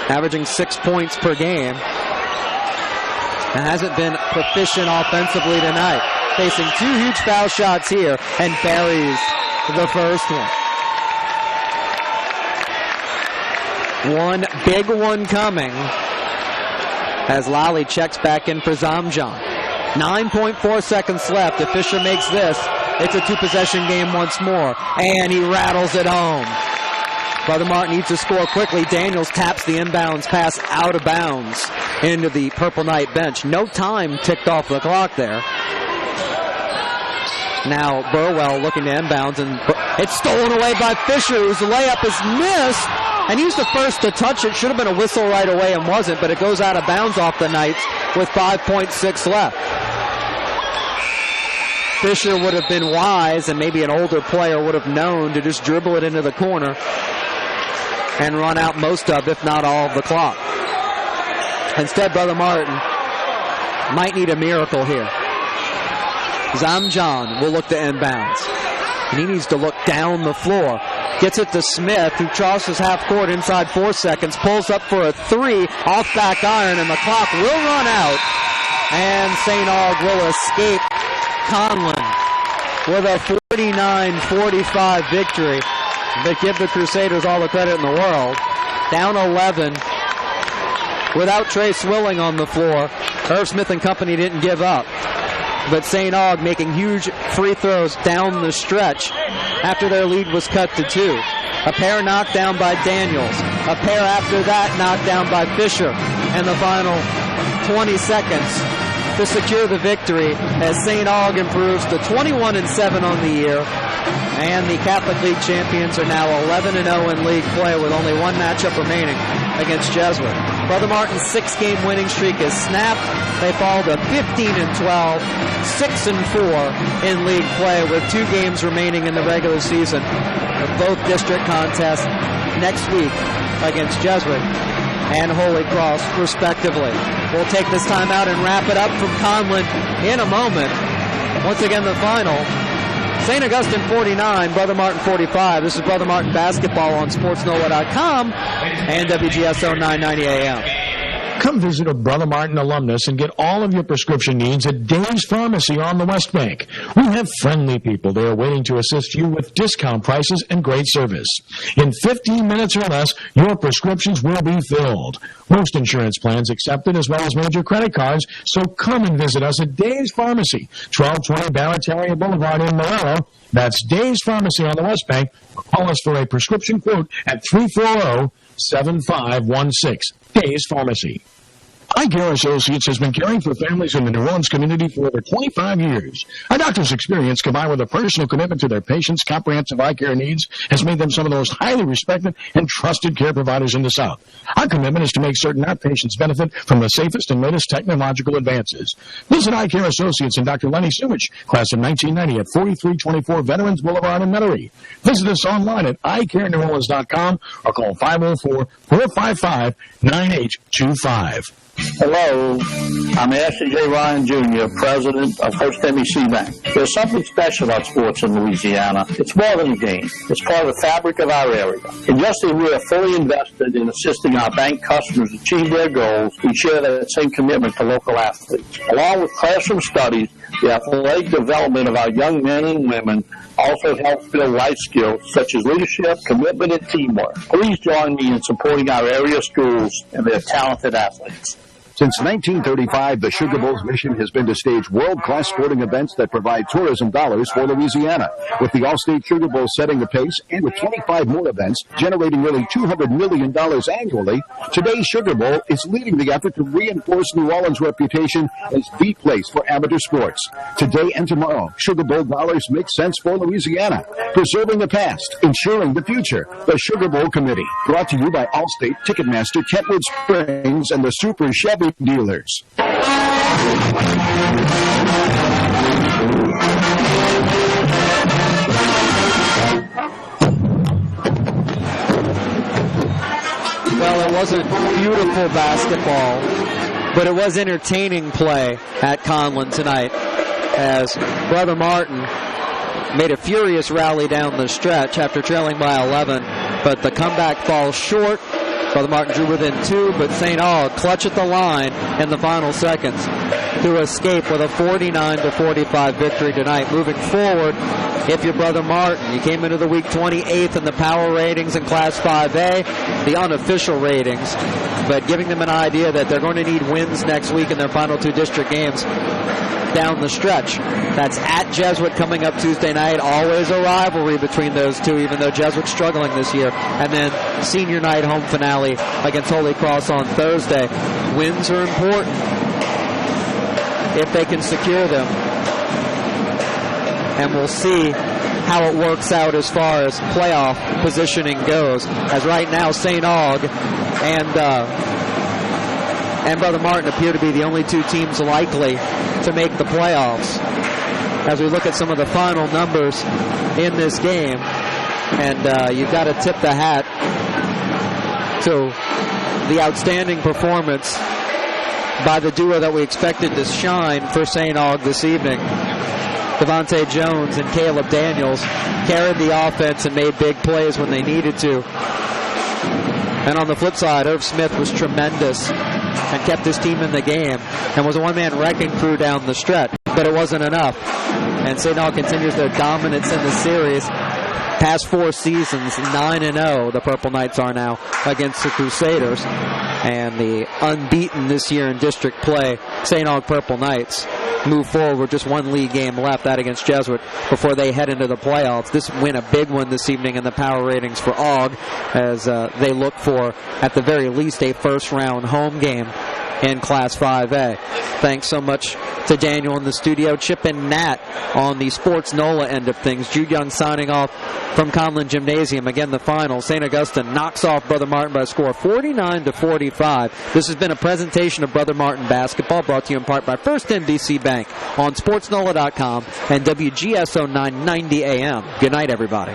averaging 6 points per game. And hasn't been proficient offensively tonight. Facing 2 huge foul shots here and buries the first one. One big one coming as Lally checks back in for Zamjan. 9.4 seconds left. If Fisher makes this, it's a 2-possession game once more. And he rattles it home. Brother Martin needs to score quickly. Daniels taps the inbounds pass out of bounds into the Purple Knight bench. No time ticked off the clock there. Now Burwell looking to inbounds, and it's stolen away by Fisher, whose layup is missed. And he was the first to touch it. Should have been a whistle right away and wasn't, but it goes out of bounds off the Knights with 5.6 left. Fisher would have been wise, and maybe an older player would have known to just dribble it into the corner and run out most of, if not all, of the clock. Instead, Brother Martin might need a miracle here. Zamjan will look to inbounds, and he needs to look down the floor. Gets it to Smith, who crosses half court inside 4 seconds, pulls up for a 3, off back iron, and the clock will run out, and St. Aug will escape Conlon with a 49-45 victory. But give the Crusaders all the credit in the world. Down 11 without Trey Swilling on the floor. Irv Smith and company didn't give up. But St. Aug making huge free throws down the stretch after their lead was cut to 2. A pair knocked down by Daniels. A pair after that knocked down by Fisher. And the final 20 seconds to secure the victory as St. Aug improves to 21-7 on the year. And the Catholic League champions are now 11-0 in league play with only one matchup remaining against Jesuit. Brother Martin's 6-game winning streak is snapped. They fall to 15-12, 6-4 in league play with 2 games remaining in the regular season of both district contests next week against Jesuit and Holy Cross, respectively. We'll take this time out and wrap it up from Conlin in a moment. Once again, the final. St. Augustine 49, Brother Martin 45. This is Brother Martin basketball on SportsNola.com and WGSO 990 AM. Come visit a Brother Martin alumnus and get all of your prescription needs at Dave's Pharmacy on the West Bank. We have friendly people there waiting to assist you with discount prices and great service. In 15 minutes or less, your prescriptions will be filled. Most insurance plans accepted as well as major credit cards, so come and visit us at Dave's Pharmacy, 1220 Barataria Boulevard in Morello. That's Dave's Pharmacy on the West Bank. Call us for a prescription quote at 340-7516. Dave's Pharmacy. Eye Care Associates has been caring for families in the New Orleans community for over 25 years. Our doctor's experience, combined with a personal commitment to their patients' comprehensive eye care needs, has made them some of the most highly respected and trusted care providers in the South. Our commitment is to make certain our patients benefit from the safest and latest technological advances. Visit Eye Care Associates and Dr. Lenny Sumich, class of 1990 at 4324 Veterans Boulevard in Metairie. Visit us online at eyecareneworleans.com or call 504-455-9825. Hello, I'm Ashley J. Ryan Jr., President of First NBC Bank. There's something special about sports in Louisiana. It's more than a game. It's part of the fabric of our area. And just as we are fully invested in assisting our bank customers achieve their goals, we share that same commitment to local athletes. Along with classroom studies, the athletic development of our young men and women also helps build life skills such as leadership, commitment, and teamwork. Please join me in supporting our area schools and their talented athletes. Since 1935, the Sugar Bowl's mission has been to stage world-class sporting events that provide tourism dollars for Louisiana. With the All-State Sugar Bowl setting the pace and with 25 more events generating nearly $200 million annually, today's Sugar Bowl is leading the effort to reinforce New Orleans' reputation as the place for amateur sports. Today and tomorrow, Sugar Bowl dollars make sense for Louisiana. Preserving the past, ensuring the future. The Sugar Bowl Committee, brought to you by Allstate, Ticketmaster, Kentwood Springs, and the Super Chevy dealers. Well, it wasn't beautiful basketball, but it was entertaining play at Conlin tonight as Brother Martin made a furious rally down the stretch after trailing by 11, but the comeback falls short. Brother Martin drew within 2, but St. Aug clutch at the line in the final seconds to escape with a 49-45 victory tonight. Moving forward, if you're Brother Martin, you came into the week 28th in the power ratings in Class 5A, the unofficial ratings, but giving them an idea that they're going to need wins next week in their final 2 district games down the stretch. That's at Jesuit coming up Tuesday night. Always a rivalry between those two, even though Jesuit's struggling this year. And then senior night home finale against Holy Cross on Thursday. Wins are important if they can secure them. And we'll see how it works out as far as playoff positioning goes. As right now, St. Aug and Brother Martin appear to be the only 2 teams likely to make the playoffs. As we look at some of the final numbers in this game, and you've got to tip the hat to the outstanding performance by the duo that we expected to shine for St. Aug this evening. Devontae Jones and Caleb Daniels carried the offense and made big plays when they needed to. And on the flip side, Irv Smith was tremendous and kept his team in the game and was a one-man wrecking crew down the stretch, but it wasn't enough. And St. Aug continues their dominance in the series. Past 4 seasons, 9-0, the Purple Knights are now against the Crusaders. And the unbeaten this year in district play, St. Aug Purple Knights move forward with just 1 league game left, that against Jesuit, before they head into the playoffs. This win a big one this evening in the power ratings for Aug, as they look for, at the very least, a first-round home game in Class 5A. Thanks so much to Daniel in the studio. Chip and Nat on the Sports NOLA end of things. Jude Young signing off from Conlin Gymnasium. Again, the final. St. Augustine knocks off Brother Martin by a score of 49-45. This has been a presentation of Brother Martin basketball, brought to you in part by First NBC Bank on SportsNOLA.com and WGSO 990 AM. Good night, everybody.